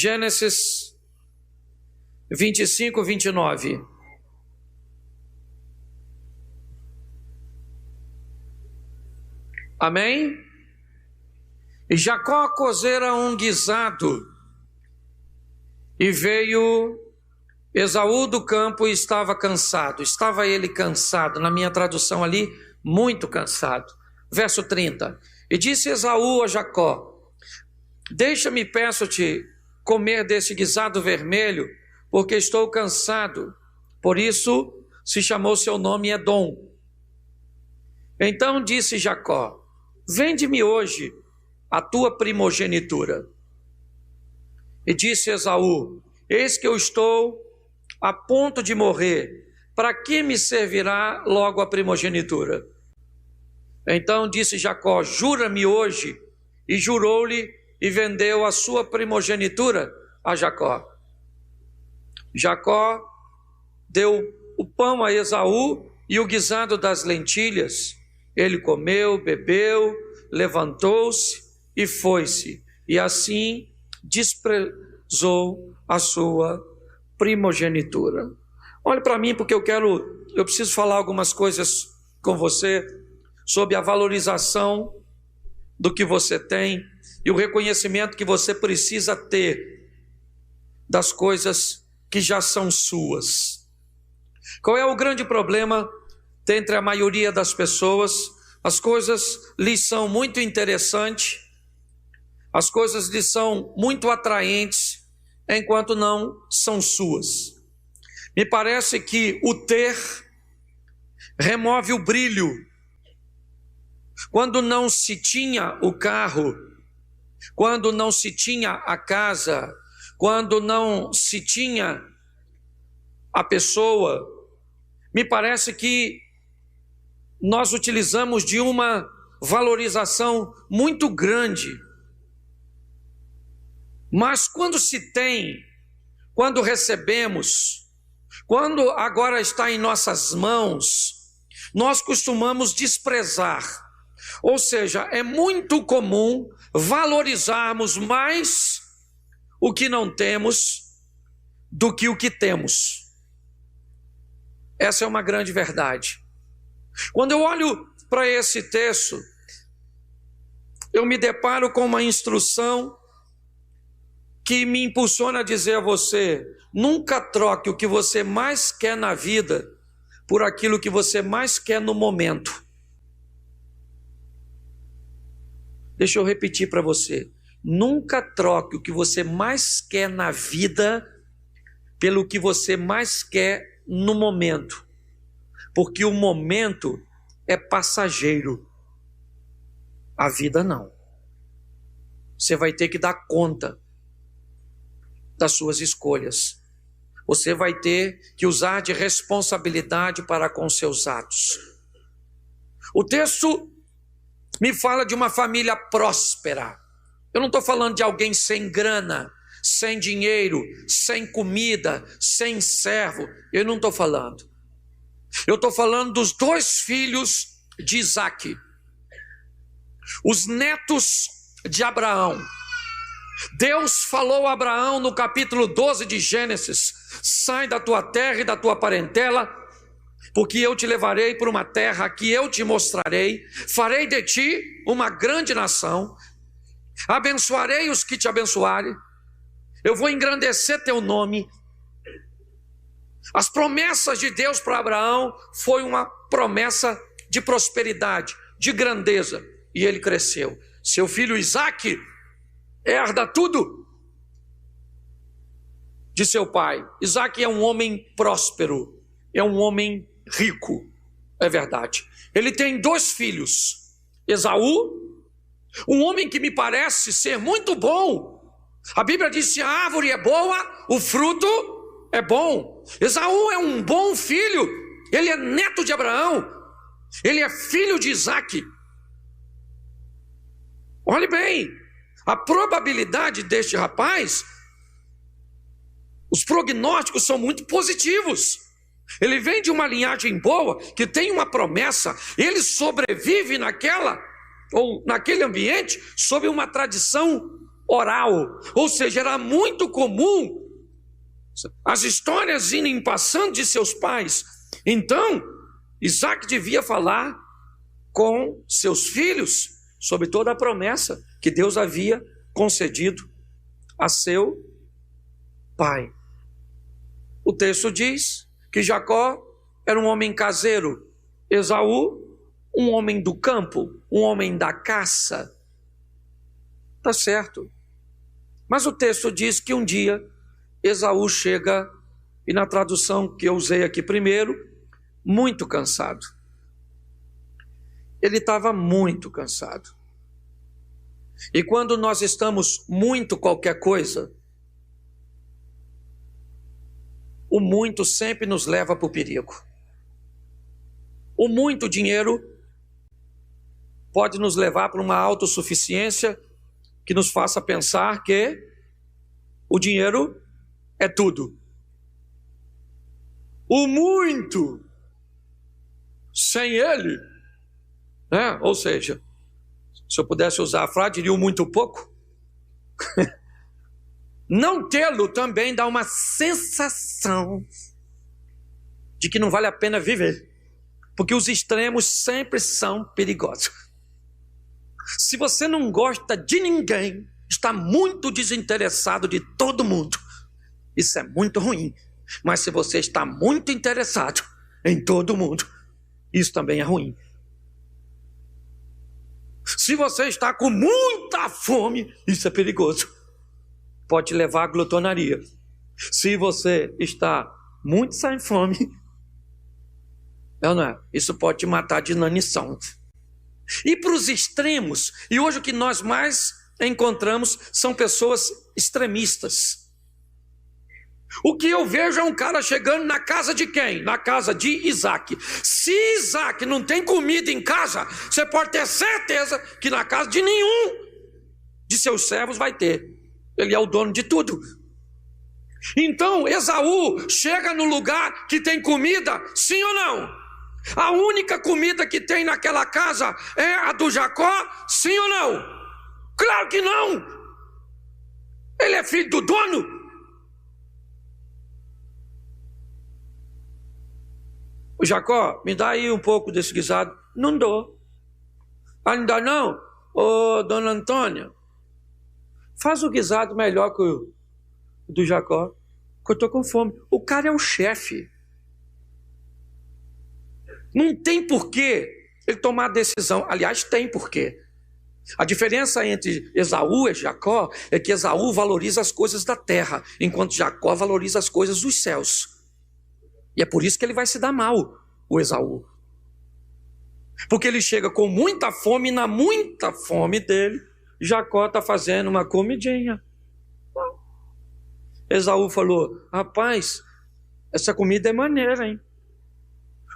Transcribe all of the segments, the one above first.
Gênesis 25, 29. Amém? E Jacó cozera um guisado, e veio Esaú do campo e estava cansado. Estava ele cansado, na minha tradução ali, muito cansado. Verso 30. E disse Esaú a Jacó: deixa-me, peço-te, comer desse guisado vermelho, porque estou cansado. Por isso se chamou seu nome Edom. Então disse Jacó: vende-me hoje a tua primogenitura. E disse Esaú: eis que eu estou a ponto de morrer, para que me servirá logo a primogenitura? Então disse Jacó: jura-me hoje. E jurou-lhe, e vendeu a sua primogenitura a Jacó. Jacó deu o pão a Esaú e o guisado das lentilhas. Ele comeu, bebeu, levantou-se e foi-se, e assim desprezou a sua primogenitura. Olhe para mim, porque eu preciso falar algumas coisas com você sobre a valorização do que você tem e o reconhecimento que você precisa ter das coisas que já são suas. Qual é o grande problema entre a maioria das pessoas? As coisas lhes são muito interessantes, as coisas lhes são muito atraentes, enquanto não são suas. Me parece que o ter remove o brilho. Quando não se tinha o carro, quando não se tinha a casa, quando não se tinha a pessoa, me parece que nós utilizamos de uma valorização muito grande. Mas quando se tem, quando recebemos, quando agora está em nossas mãos, nós costumamos desprezar. Ou seja, é muito comum valorizarmos mais o que não temos do que o que temos. Essa é uma grande verdade. Quando eu olho para esse texto, eu me deparo com uma instrução que me impulsiona a dizer a você: nunca troque o que você mais quer na vida por aquilo que você mais quer no momento. Deixa eu repetir para você: nunca troque o que você mais quer na vida pelo que você mais quer no momento, porque o momento é passageiro, a vida não. Você vai ter que dar conta das suas escolhas, você vai ter que usar de responsabilidade para com seus atos. O texto me fala de uma família próspera. Eu não estou falando de alguém sem grana, sem dinheiro, sem comida, sem servo. Eu não estou falando. Eu estou falando dos dois filhos de Isaque, os netos de Abraão. Deus falou a Abraão no capítulo 12 de Gênesis: sai da tua terra e da tua parentela, porque eu te levarei por uma terra que eu te mostrarei, farei de ti uma grande nação, abençoarei os que te abençoarem, eu vou engrandecer teu nome. As promessas de Deus para Abraão foi uma promessa de prosperidade, de grandeza, e ele cresceu. Seu filho Isaque herda tudo de seu pai. Isaque é um homem próspero, é um homem rico, é verdade. Ele tem dois filhos, Esaú, um homem que me parece ser muito bom. A Bíblia diz: se a árvore é boa, o fruto é bom. Esaú é um bom filho, ele é neto de Abraão, ele é filho de Isaque. Olhe bem, a probabilidade deste rapaz, os prognósticos são muito positivos. Ele vem de uma linhagem boa, que tem uma promessa, ele sobrevive naquele ambiente sob uma tradição oral, ou seja, era muito comum as histórias irem passando de seus pais. Então, Isaac devia falar com seus filhos sobre toda a promessa que Deus havia concedido a seu pai. O texto diz que Jacó era um homem caseiro, Esaú, um homem do campo, um homem da caça. Tá certo. Mas o texto diz que um dia Esaú chega, e na tradução que eu usei aqui primeiro, muito cansado. Ele estava muito cansado. E quando nós estamos muito qualquer coisa, o muito sempre nos leva para o perigo. O muito dinheiro pode nos levar para uma autossuficiência que nos faça pensar que o dinheiro é tudo. O muito, sem ele, né? Ou seja, se eu pudesse usar a frase, diria o muito pouco. Não tê-lo também dá uma sensação de que não vale a pena viver, porque os extremos sempre são perigosos. Se você não gosta de ninguém, está muito desinteressado de todo mundo. Isso é muito ruim. Mas se você está muito interessado em todo mundo, isso também é ruim. Se você está com muita fome, isso é perigoso. Pode te levar à glutonaria. Se você está muito sem fome, não é? Isso pode te matar de inanição. E para os extremos, e hoje o que nós mais encontramos são pessoas extremistas. O que eu vejo é um cara chegando na casa de quem? Na casa de Isaac. Se Isaac não tem comida em casa, você pode ter certeza que na casa de nenhum de seus servos vai ter. Ele é o dono de tudo. Então Esaú chega no lugar que tem comida, sim ou não? A única comida que tem naquela casa é a do Jacó, sim ou não? Claro que não. Ele é filho do dono. O Jacó, me dá aí um pouco desse guisado. Não dou. Ainda não? Ô, dona Antônia, faz o guisado melhor que o do Jacó, que eu estou com fome. O cara é o chefe. Não tem porquê ele tomar decisão. Aliás, tem porquê. A diferença entre Esaú e Jacó é que Esaú valoriza as coisas da terra, enquanto Jacó valoriza as coisas dos céus. E é por isso que ele vai se dar mal, o Esaú. Porque ele chega com muita fome, e na muita fome dele, Jacó está fazendo uma comidinha. Esaú falou: rapaz, essa comida é maneira, hein?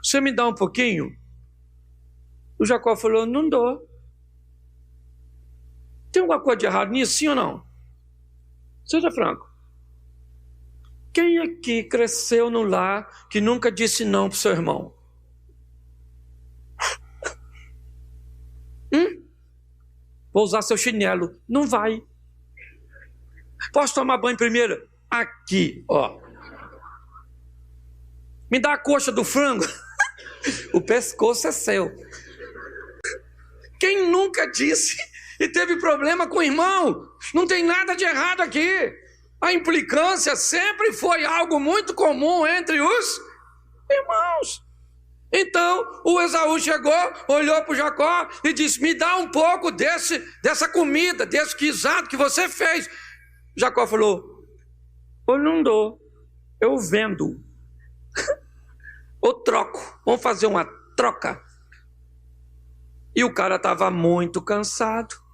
Você me dá um pouquinho? O Jacó falou: não dou. Tem alguma coisa de errado nisso, sim ou não? Seja franco. Quem aqui cresceu no lar que nunca disse não para o seu irmão? Vou usar seu chinelo. Não vai. Posso tomar banho primeiro? Aqui, ó. Me dá a coxa do frango. O pescoço é seu. Quem nunca disse e teve problema com o irmão? Não tem nada de errado aqui. A implicância sempre foi algo muito comum entre os irmãos. Então, o Esaú chegou, olhou para o Jacó e disse: me dá um pouco dessa comida, desse guisado que você fez. Jacó falou: eu não dou, eu vendo. Ou troco, vamos fazer uma troca. E o cara estava muito cansado.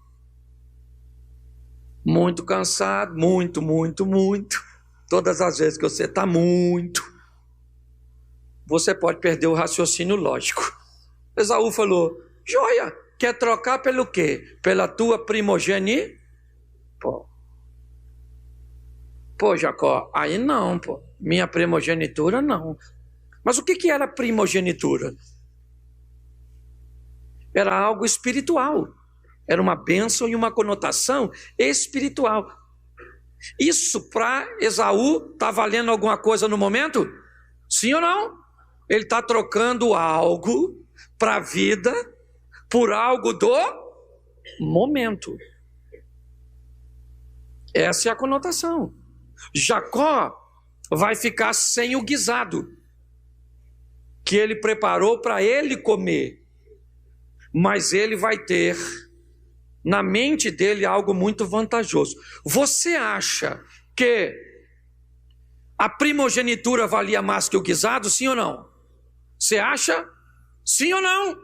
Muito cansado, muito. Todas as vezes que você está muito, você pode perder o raciocínio lógico. Esaú falou: joia, quer trocar pelo quê? Pela tua primogenia? Pô, Jacó, aí não, pô. Minha primogenitura não. Mas o que era primogenitura? Era algo espiritual. Era uma bênção e uma conotação espiritual. Isso para Esaú está valendo alguma coisa no momento? Sim ou não? Ele está trocando algo para a vida por algo do momento. Essa é a conotação. Jacó vai ficar sem o guisado que ele preparou para ele comer, mas ele vai ter na mente dele algo muito vantajoso. Você acha que a primogenitura valia mais que o guisado, sim ou não? Você acha? Sim ou não?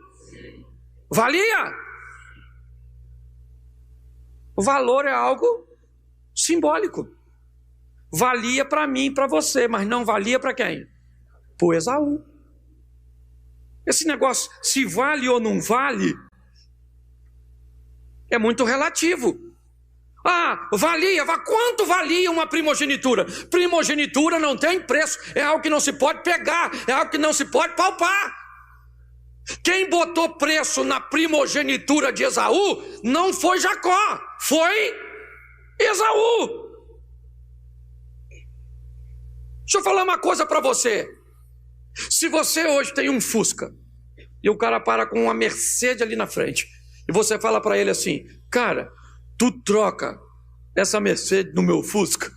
Valia? O valor é algo simbólico. Valia para mim e para você, mas não valia para quem? Para Esaú. Esse negócio, se vale ou não vale, é muito relativo. Valia, quanto valia uma primogenitura? Primogenitura não tem preço, é algo que não se pode pegar, é algo que não se pode palpar. Quem botou preço na primogenitura de Esaú não foi Jacó, foi Esaú. Deixa eu falar uma coisa para você. Se você hoje tem um Fusca e o cara para com uma Mercedes ali na frente e você fala para ele assim: cara, tu troca essa Mercedes no meu Fusca?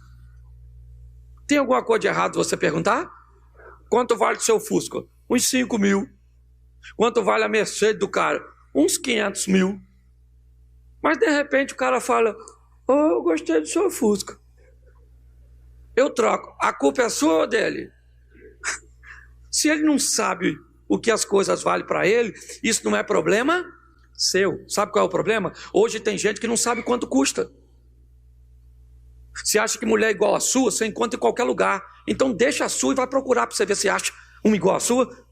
Tem alguma coisa de errado você perguntar? Quanto vale o seu Fusca? Uns 5 mil. Quanto vale a Mercedes do cara? Uns 500 mil. Mas de repente o cara fala: eu gostei do seu Fusca, eu troco. A culpa é sua ou dele? Se ele não sabe o que as coisas valem para ele, isso não é problema seu. Sabe qual é o problema? Hoje tem gente que não sabe quanto custa. Você acha que mulher é igual a sua, você encontra em qualquer lugar. Então deixa a sua e vai procurar para você ver se acha uma igual a sua.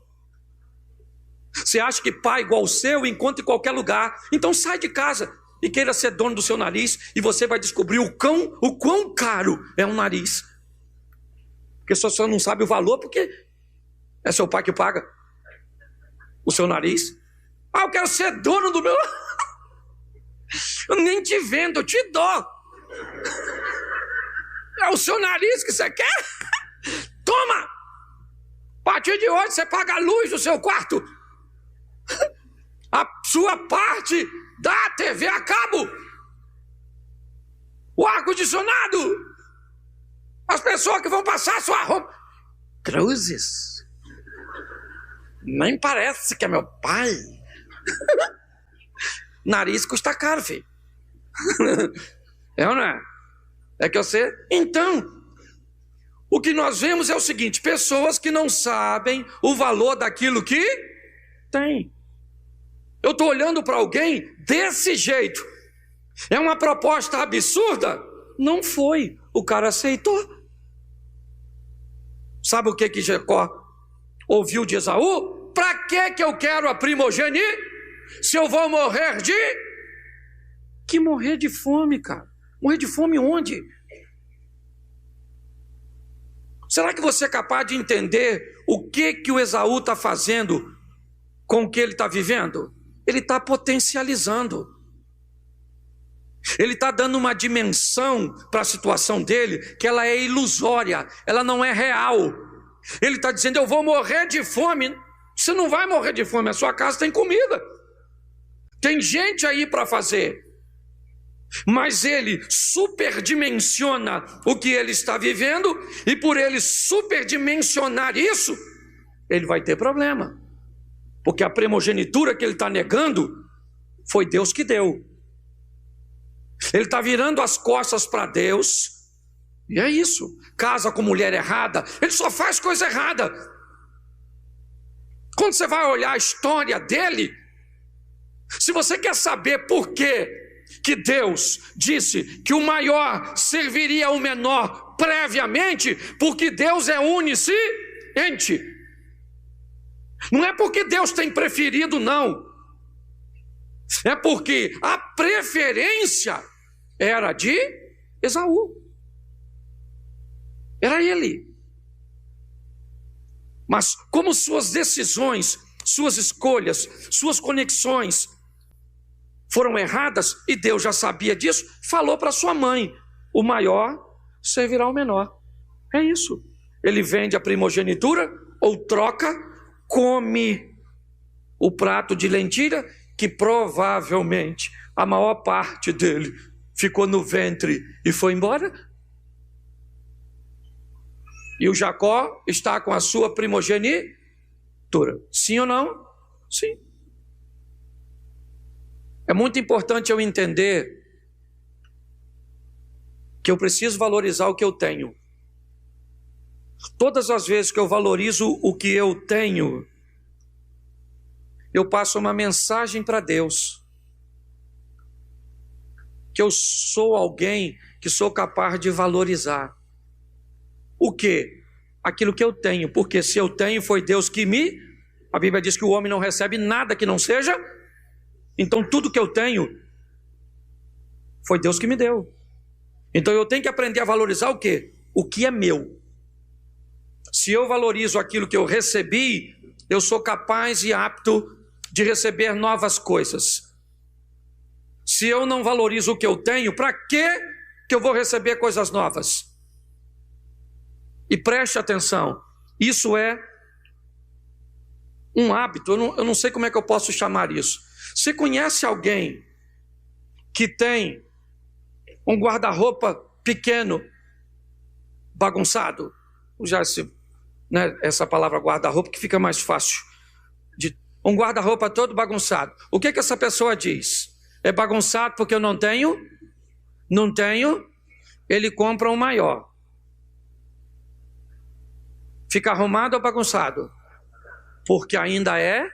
Você acha que pai é igual ao seu, encontra em qualquer lugar. Então sai de casa e queira ser dono do seu nariz, e você vai descobrir o quão caro é um nariz. Porque só não sabe o valor porque é seu pai que paga o seu nariz. Eu quero ser dono do meu... Eu nem te vendo, eu te dou. É o seu nariz que você quer? Toma! A partir de hoje você paga a luz do seu quarto, a sua parte da TV a cabo, o ar-condicionado, as pessoas que vão passar a sua roupa. Cruzes, nem parece que é meu pai. Nariz custa caro, filho. É ou não é? É que você... Então, o que nós vemos é o seguinte: pessoas que não sabem o valor daquilo que tem. Eu estou olhando para alguém desse jeito. É uma proposta absurda? Não foi. O cara aceitou. Sabe o que Jacó ouviu de Esaú? Para que eu quero a primogênita se eu vou morrer de... Que morrer de fome, cara? Morrer de fome onde? Será que você é capaz de entender o que o Esaú está fazendo com o que ele está vivendo? Ele está potencializando. Ele está dando uma dimensão para a situação dele que ela é ilusória, ela não é real. Ele está dizendo: eu vou morrer de fome. Você não vai morrer de fome, a sua casa tem comida, tem gente aí para fazer. Mas ele superdimensiona o que ele está vivendo, e por ele superdimensionar isso, ele vai ter problema, porque a primogenitura que ele está negando foi Deus que deu. Ele está virando as costas para Deus, e é isso. Casa com mulher errada, ele só faz coisa errada. Quando você vai olhar a história dele, se você quer saber por que Deus disse que o maior serviria ao menor previamente, porque Deus é onisciente. Não é porque Deus tem preferido, não. É porque a preferência era de Esaú. Era ele. Mas como suas decisões, suas escolhas, suas conexões foram erradas, e Deus já sabia disso, falou para sua mãe: o maior servirá ao menor. É isso. Ele vende a primogenitura ou troca, come o prato de lentilha, que provavelmente a maior parte dele ficou no ventre e foi embora. E o Jacó está com a sua primogenitura. Sim ou não? Sim. É muito importante eu entender que eu preciso valorizar o que eu tenho. Todas as vezes que eu valorizo o que eu tenho, eu passo uma mensagem para Deus, que eu sou alguém que sou capaz de valorizar. O quê? Aquilo que eu tenho, porque se eu tenho, foi Deus que me... A Bíblia diz que o homem não recebe nada que não seja... Então tudo que eu tenho, foi Deus que me deu. Então eu tenho que aprender a valorizar o quê? O que é meu. Se eu valorizo aquilo que eu recebi, eu sou capaz e apto de receber novas coisas. Se eu não valorizo o que eu tenho, para que eu vou receber coisas novas? E preste atenção, isso é um hábito, eu não sei como é que eu posso chamar isso. Você conhece alguém que tem um guarda-roupa pequeno, bagunçado? Já essa palavra guarda-roupa que fica mais fácil. Um guarda-roupa todo bagunçado. O que essa pessoa diz? É bagunçado porque eu não tenho? Não tenho? Ele compra um maior. Fica arrumado ou bagunçado? Porque ainda é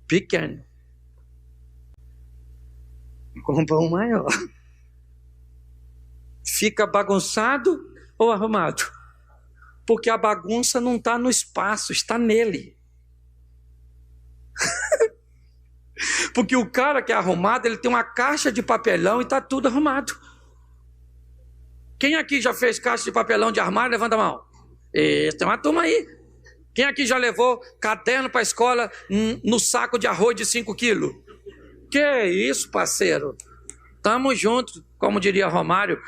pequeno. Compra um maior. Fica bagunçado ou arrumado? Porque a bagunça não está no espaço, está nele. Porque o cara que é arrumado, ele tem uma caixa de papelão e está tudo arrumado. Quem aqui já fez caixa de papelão de armário? Levanta a mão. Tem uma turma aí. Quem aqui já levou caderno para a escola no saco de arroz de 5 quilos? Que isso, parceiro? Tamo junto, como diria Romário.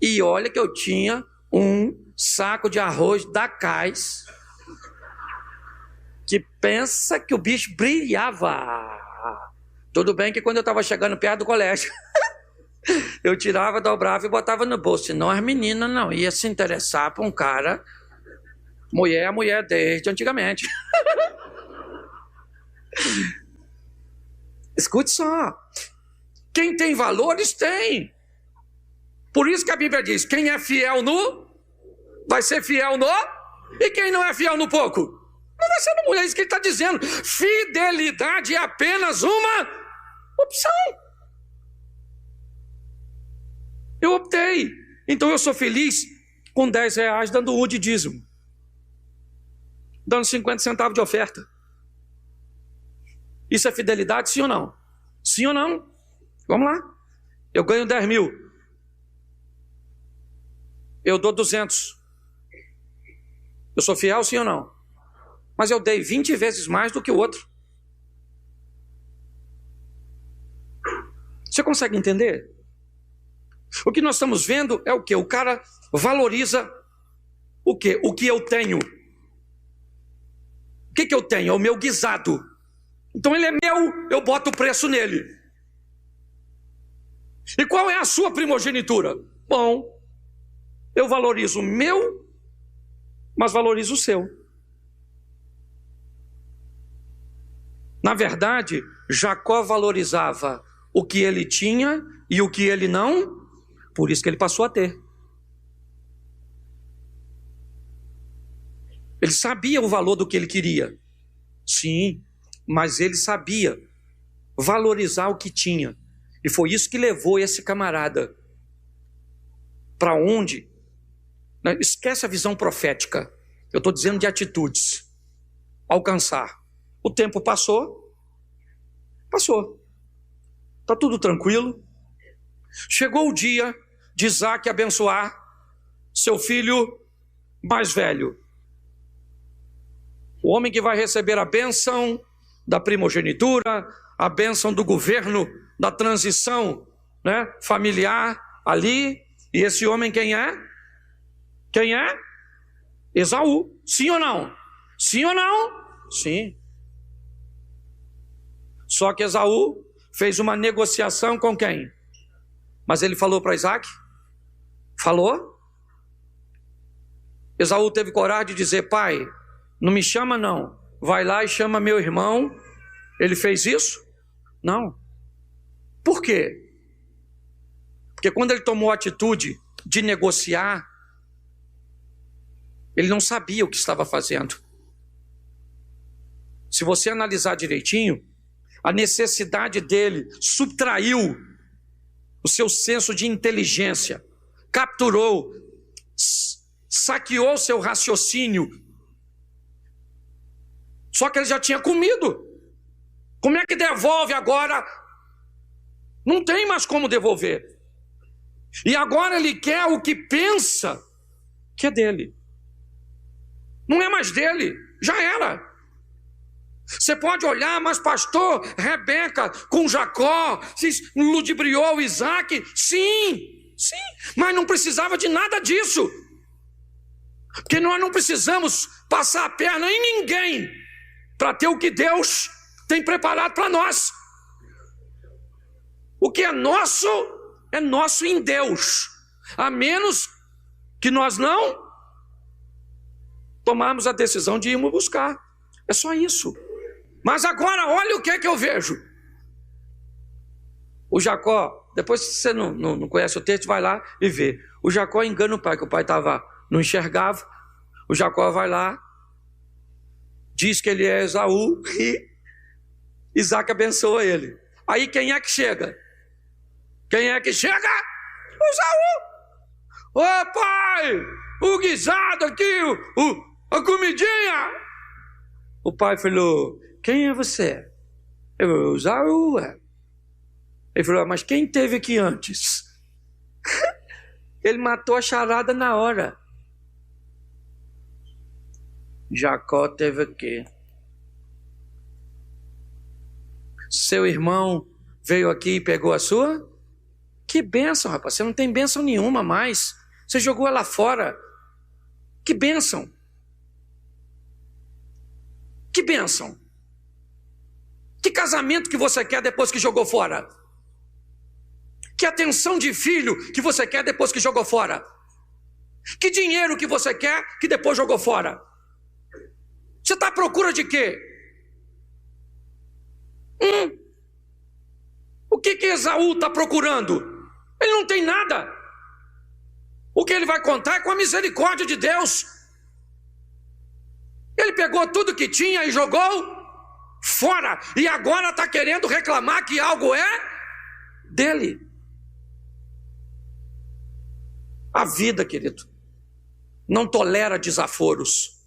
E olha que eu tinha um saco de arroz da Cais, que pensa que o bicho brilhava. Tudo bem que quando eu estava chegando perto do colégio, eu tirava, dobrava e botava no bolso. Senão as meninas não iam se interessar por um cara. Mulher é mulher desde antigamente. Escute só. Quem tem valores tem. Por isso que a Bíblia diz: quem é fiel no, vai ser fiel no, e quem não é fiel no pouco, não vai ser no muito. É isso que ele está dizendo. Fidelidade é apenas uma opção. Eu optei. Então eu sou feliz com R$10 dando um de dízimo, dando 50 centavos de oferta. Isso é fidelidade, sim ou não? Sim ou não? Vamos lá. Eu ganho 10 mil. Eu dou 200. Eu sou fiel, sim ou não? Mas eu dei 20 vezes mais do que o outro. Você consegue entender? O que nós estamos vendo é o quê? O cara valoriza o quê? O que eu tenho. O que eu tenho? É o meu guisado. Então ele é meu, eu boto o preço nele. E qual é a sua primogenitura? Bom, eu valorizo o meu, mas valorizo o seu. Na verdade, Jacó valorizava o que ele tinha e o que ele não, por isso que ele passou a ter. Ele sabia o valor do que ele queria. Sim, mas ele sabia valorizar o que tinha. E foi isso que levou esse camarada para onde? Esquece a visão profética. Eu estou dizendo de atitudes. Alcançar. O tempo passou. Passou. Está tudo tranquilo. Chegou o dia de Isaac abençoar seu filho mais velho. O homem que vai receber a bênção da primogenitura, a bênção do governo, da transição, né, familiar ali. E esse homem quem é? Quem é? Esaú. Sim ou não? Sim ou não? Sim. Só que Esaú fez uma negociação com quem? Mas ele falou para Isaac? Falou? Esaú teve coragem de dizer: pai, não me chama não, vai lá e chama meu irmão. Ele fez isso? Não. Por quê? Porque quando ele tomou a atitude de negociar, ele não sabia o que estava fazendo. Se você analisar direitinho, a necessidade dele subtraiu o seu senso de inteligência, capturou, saqueou seu raciocínio. Só que ele já tinha comido. Como é que devolve agora? Não tem mais como devolver. E agora ele quer o que pensa que é dele. Não é mais dele, já era. Você pode olhar, mas pastor, Rebeca com Jacó ludibriou Isaac. Sim, mas não precisava de nada disso. Porque nós não precisamos passar a perna em ninguém para ter o que Deus tem preparado para nós. O que é nosso em Deus, a menos que nós não tomarmos a decisão de irmos buscar. É só isso. Mas agora olha o que é que eu vejo. O Jacó, depois se você não conhece o texto, vai lá e vê. O Jacó engana o pai, que o pai não enxergava. O Jacó vai lá, diz que ele é Esaú e Isaac abençoa ele. Aí quem é que chega? Quem é que chega? O Esaú. Ô pai, o guisado aqui, a comidinha. O pai falou: quem é você? Eu falei: Esaú. Ele falou: mas quem teve aqui antes? Ele matou a charada na hora. Jacó teve aqui. Seu irmão veio aqui e pegou a sua? Que bênção, rapaz. Você não tem bênção nenhuma mais. Você jogou ela fora. Que bênção. Que bênção. Que casamento que você quer depois que jogou fora? Que atenção de filho que você quer depois que jogou fora? Que dinheiro que você quer que depois jogou fora? Você está à procura de quê? O que Esaú está procurando? Ele não tem nada. O que ele vai contar é com a misericórdia de Deus. Ele pegou tudo que tinha e jogou fora. E agora está querendo reclamar que algo é dele. A vida, querido, não tolera desaforos.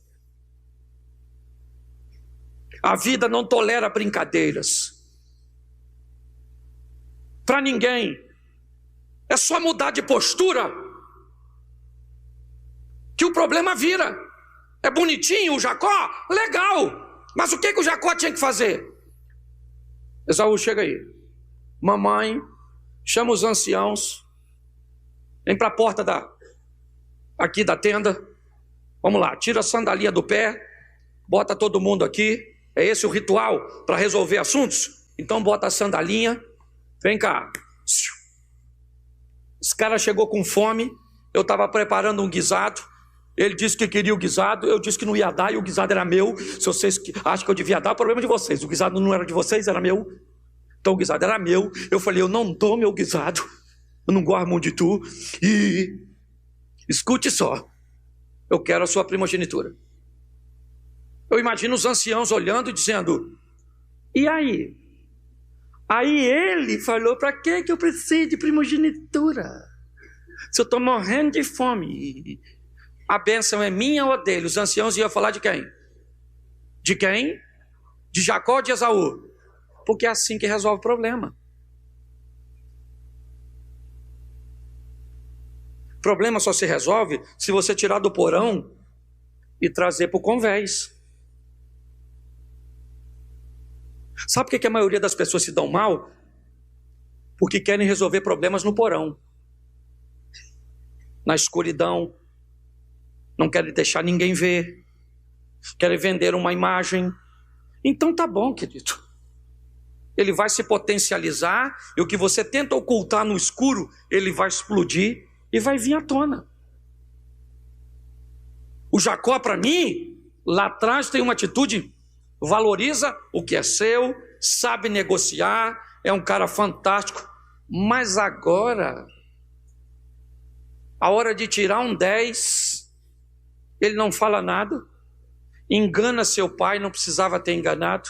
A vida não tolera brincadeiras. Para ninguém. É só mudar de postura que o problema vira. É bonitinho o Jacó? Legal. Mas o que o Jacó tinha que fazer? Esaú, chega aí. Mamãe, chama os anciãos. Vem para a porta aqui da tenda. Vamos lá, tira a sandalinha do pé. Bota todo mundo aqui. É esse o ritual para resolver assuntos? Então bota a sandalinha. Vem cá. Esse cara chegou com fome. Eu estava preparando um guisado. Ele disse que queria o guisado. Eu disse que não ia dar e o guisado era meu. Se vocês acham que eu devia dar, é o problema de vocês. O guisado não era de vocês, era meu. Então o guisado era meu. Eu falei: eu não dou meu guisado. Eu não gosto muito de tu. E escute só. Eu quero a sua primogenitura. Eu imagino os anciãos olhando e dizendo: e aí? Aí ele falou: para que eu preciso de primogenitura? Se eu estou morrendo de fome, a bênção é minha ou dele? Os anciãos iam falar de quem? De quem? De Jacó ou de Esaú? Porque é assim que resolve o problema. O problema só se resolve se você tirar do porão e trazer para o convés. Sabe por que a maioria das pessoas se dão mal? Porque querem resolver problemas no porão, na escuridão, não querem deixar ninguém ver, querem vender uma imagem. Então tá bom, querido. Ele vai se potencializar e o que você tenta ocultar no escuro, ele vai explodir e vai vir à tona. O Jacó, para mim, lá atrás tem uma atitude, valoriza o que é seu, sabe negociar, é um cara fantástico, mas agora, a hora de tirar um 10, ele não fala nada, engana seu pai, não precisava ter enganado,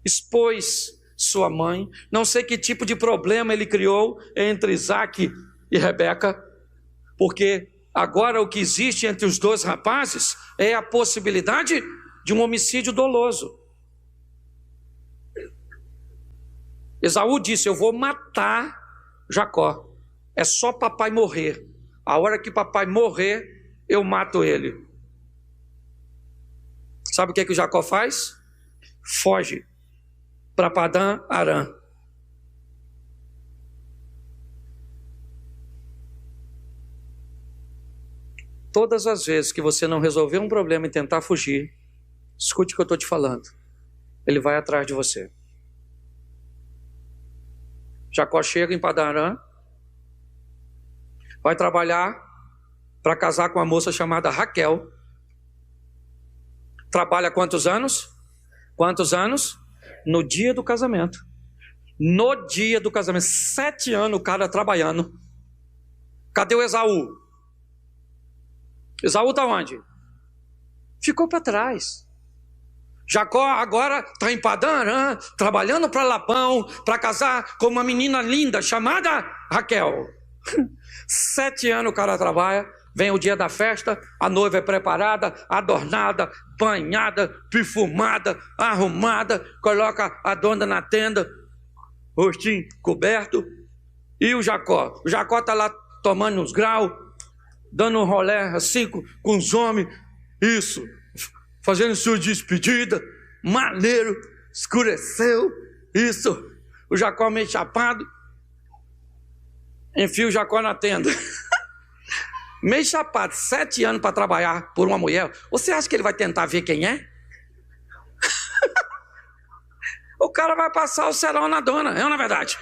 expôs sua mãe, não sei que tipo de problema ele criou entre Isaac e Rebeca, porque agora o que existe entre os dois rapazes é a possibilidade de um homicídio doloso. Esaú disse: eu vou matar Jacó, é só papai morrer, a hora que papai morrer, eu mato ele. Sabe o que o Jacó faz? Foge para Padã Arã. Todas as vezes que você não resolver um problema e tentar fugir, escute o que eu estou te falando, ele vai atrás de você. Jacó chega em Padã Arã, vai trabalhar para casar com uma moça chamada Raquel. Trabalha quantos anos? Quantos anos? No dia do casamento. No dia do casamento. 7 anos o cara trabalhando. Cadê o Esaú? Esaú está onde? Ficou para trás. Jacó agora está em Padã Arã, trabalhando para Labão, para casar com uma menina linda chamada Raquel. 7 anos o cara trabalha, vem o dia da festa, a noiva é preparada, adornada, banhada, perfumada, arrumada, coloca a dona na tenda, rostinho coberto, e o Jacó? O Jacó está lá tomando uns graus, dando um rolê assim com os homens, isso, fazendo sua despedida, maneiro, escureceu, isso, o Jacó meio chapado, enfia o Jacó na tenda, meio chapado, 7 anos para trabalhar por uma mulher, você acha que ele vai tentar ver quem é? O cara vai passar o serão na dona, é ou não é verdade?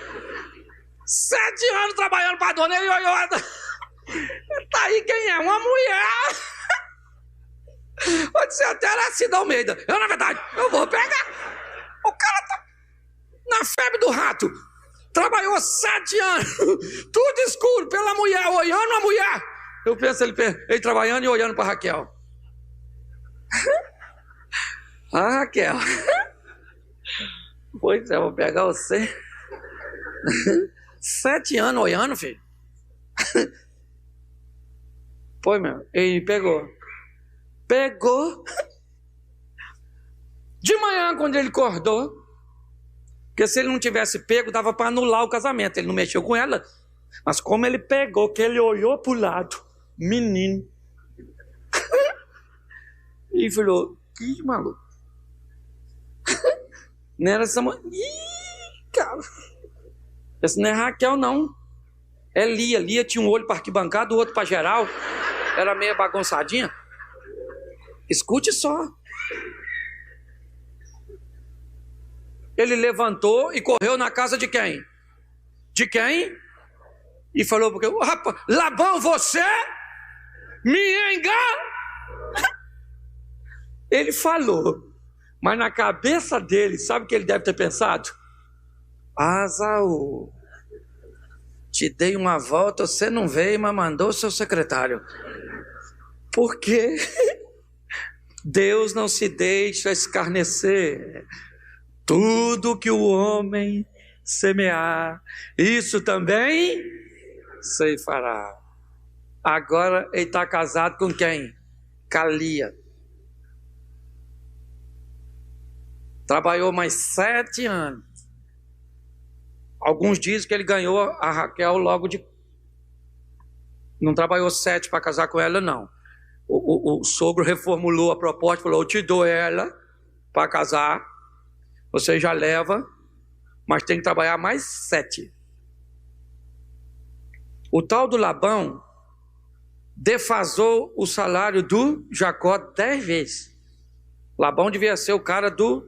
7 anos trabalhando para a dona, ele olhou, tá aí quem é? Uma mulher. Pode ser até Aracida Almeida, é ou não é verdade? Eu vou pegar. O cara tá na febre do rato, trabalhou 7 anos, tudo escuro, pela mulher, olhando a mulher. Eu penso ele trabalhando e olhando para Raquel. Ah, Raquel. Pois é, vou pegar você. 7 anos olhando, filho. Foi, meu. Ele pegou. Pegou. De manhã, quando ele acordou, porque se ele não tivesse pego, dava para anular o casamento. Ele não mexeu com ela. Mas como ele pegou, que ele olhou para o lado, menino. E falou: que maluco. Não era essa mãe. Ih, cara. Essa não é Raquel, não. É Lia. Lia tinha um olho para arquibancada, o outro para geral. Era meio bagunçadinha. Escute só. Ele levantou e correu na casa de quem? De quem? E falou porque rapaz, Labão, você me engana. Ele falou, mas na cabeça dele, sabe o que ele deve ter pensado? Esaú, te dei uma volta, você não veio, mas mandou o seu secretário. Porque Deus não se deixa escarnecer. Tudo que o homem semear, isso também ceifará. Agora ele está casado com quem? Com Lia. Trabalhou mais 7 anos. Alguns dizem que ele ganhou a Raquel logo de... Não trabalhou 7 para casar com ela, não. O sogro reformulou a proposta, falou: eu te dou ela para casar, Você já leva, mas tem que trabalhar mais 7. O tal do Labão defasou o salário do Jacó 10 vezes. Labão devia ser o cara do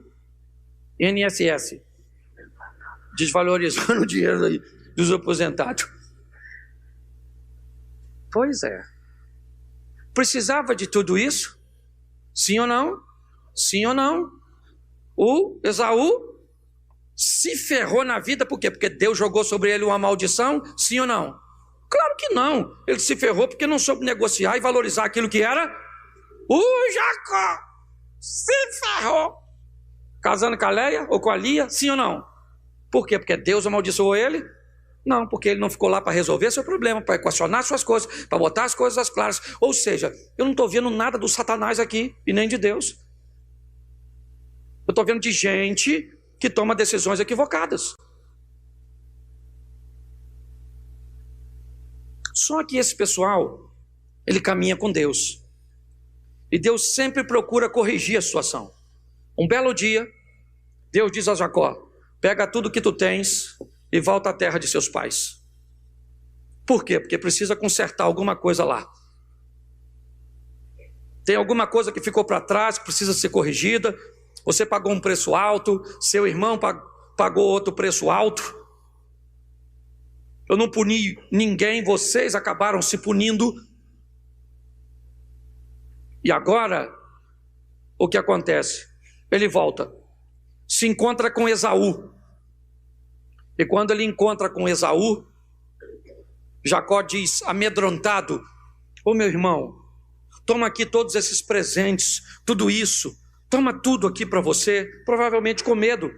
INSS, desvalorizando o dinheiro aí dos aposentados. Pois é. Precisava de tudo isso? Sim ou não? Sim ou não? O Esaú se ferrou na vida, por quê? Porque Deus jogou sobre ele uma maldição? Sim ou não? Claro que não. Ele se ferrou porque não soube negociar e valorizar aquilo que era o Jacó. Se ferrou. Casando com a Leia ou com a Lia? Sim ou não? Por quê? Porque Deus amaldiçoou ele? Não, porque ele não ficou lá para resolver seu problema, para equacionar suas coisas, para botar as coisas às claras. Ou seja, eu não estou vendo nada do Satanás aqui e nem de Deus. Eu estou vendo de gente que toma decisões equivocadas. Só que esse pessoal, ele caminha com Deus. E Deus sempre procura corrigir a situação. Um belo dia, Deus diz a Jacó: pega tudo que tu tens e volta à terra de seus pais. Por quê? Porque precisa consertar alguma coisa lá. Tem alguma coisa que ficou para trás, que precisa ser corrigida. Você pagou um preço alto, seu irmão pagou outro preço alto. Eu não puni ninguém, vocês acabaram se punindo. E agora, o que acontece? Ele volta, se encontra com Esaú. E quando ele encontra com Esaú, Jacó diz, amedrontado: ô meu irmão, toma aqui todos esses presentes, tudo isso, toma tudo aqui para você, provavelmente com medo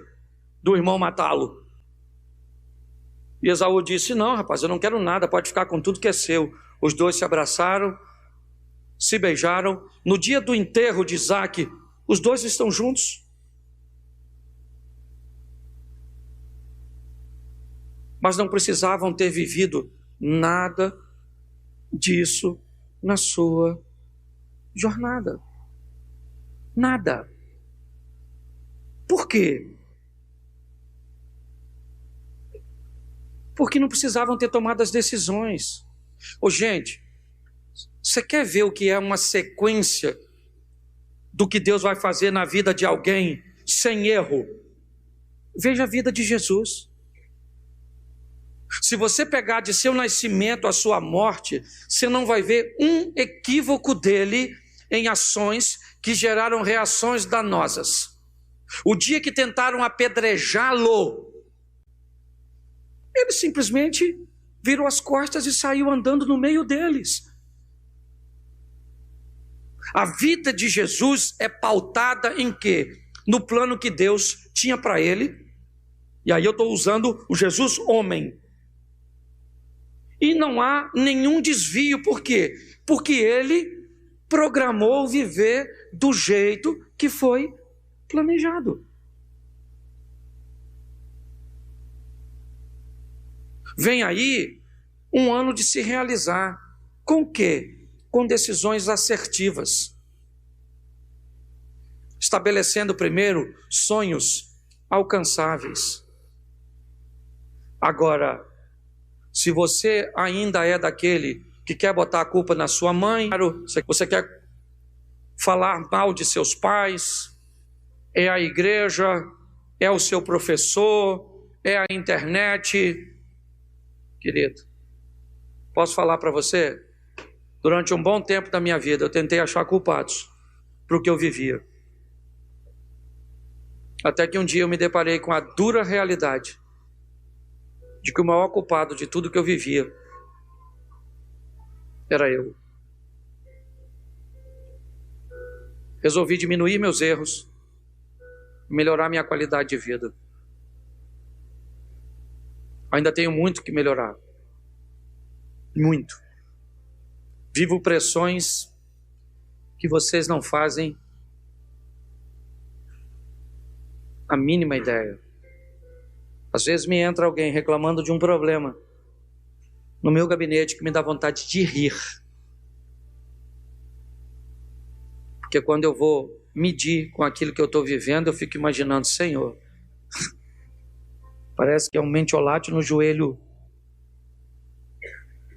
do irmão matá-lo. E Esaú disse: não, rapaz, eu não quero nada, pode ficar com tudo que é seu. Os dois se abraçaram, se beijaram. No dia do enterro de Isaque, os dois estão juntos. Mas não precisavam ter vivido nada disso na sua jornada. Nada. Por quê? Porque não precisavam ter tomado as decisões. Ô, gente, você quer ver o que é uma sequência do que Deus vai fazer na vida de alguém sem erro? Veja a vida de Jesus. Se você pegar de seu nascimento à sua morte, você não vai ver um equívoco dele em ações que geraram reações danosas. O dia que tentaram apedrejá-lo, ele simplesmente virou as costas e saiu andando no meio deles. A vida de Jesus é pautada em quê? No plano que Deus tinha para ele. E aí eu estou usando o Jesus homem. E não há nenhum desvio. Por quê? Porque ele programou viver do jeito que foi planejado. Vem aí um ano de se realizar. Com o quê? Com decisões assertivas. Estabelecendo primeiro sonhos alcançáveis. Agora, se você ainda é daquele que quer botar a culpa na sua mãe, você quer falar mal de seus pais, é a igreja, é o seu professor, é a internet. Querido, posso falar para você? Durante um bom tempo da minha vida, eu tentei achar culpados para o que eu vivia. Até que um dia eu me deparei com a dura realidade de que o maior culpado de tudo que eu vivia era eu. Resolvi diminuir meus erros, melhorar minha qualidade de vida. Ainda tenho muito que melhorar. Muito. Vivo pressões que vocês não fazem a mínima ideia. Às vezes me entra alguém reclamando de um problema no meu gabinete que me dá vontade de rir. Porque quando eu vou medir com aquilo que eu estou vivendo, eu fico imaginando: Senhor, Parece que é um mentiolate no joelho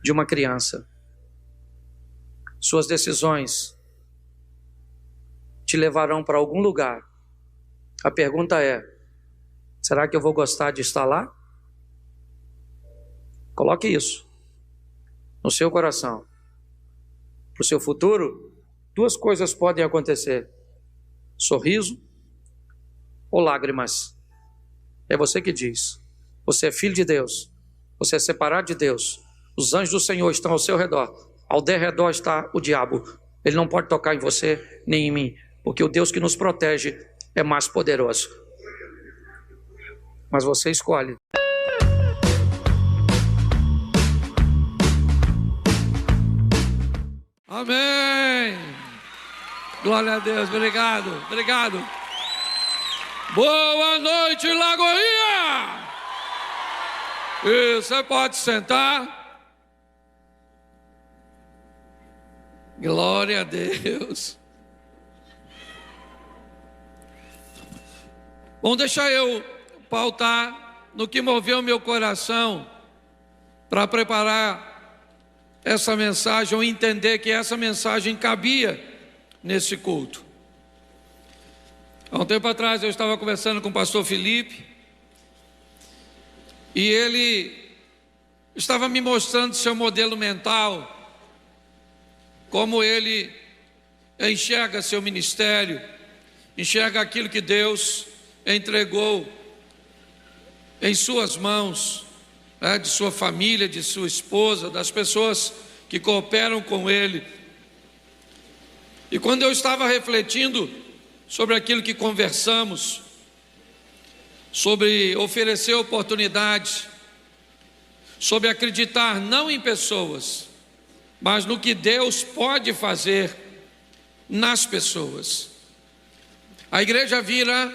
de uma criança. Suas decisões te levarão para algum lugar. A pergunta é: será que eu vou gostar de estar lá? Coloque isso no seu coração. Para o seu futuro, duas coisas podem acontecer: sorriso ou lágrimas. É você que diz. Você é filho de Deus, você é separado de Deus. Os anjos do Senhor estão ao seu redor. Ao derredor está o diabo. Ele não pode tocar em você nem em mim, porque o Deus que nos protege é mais poderoso. Mas você escolhe. Amém. Glória a Deus. Obrigado. Boa noite, Lagoinha. E você pode sentar. Glória a Deus. Bom, deixa eu pautar no que moveu meu coração para preparar essa mensagem, ou entender que essa mensagem cabia nesse culto. Há um tempo atrás eu estava conversando com o pastor Felipe, e ele estava me mostrando seu modelo mental, como ele enxerga seu ministério, enxerga aquilo que Deus entregou em suas mãos, de sua família, de sua esposa, das pessoas que cooperam com ele. E quando eu estava refletindo sobre aquilo que conversamos, sobre oferecer oportunidade, sobre acreditar não em pessoas, mas no que Deus pode fazer nas pessoas. A igreja vira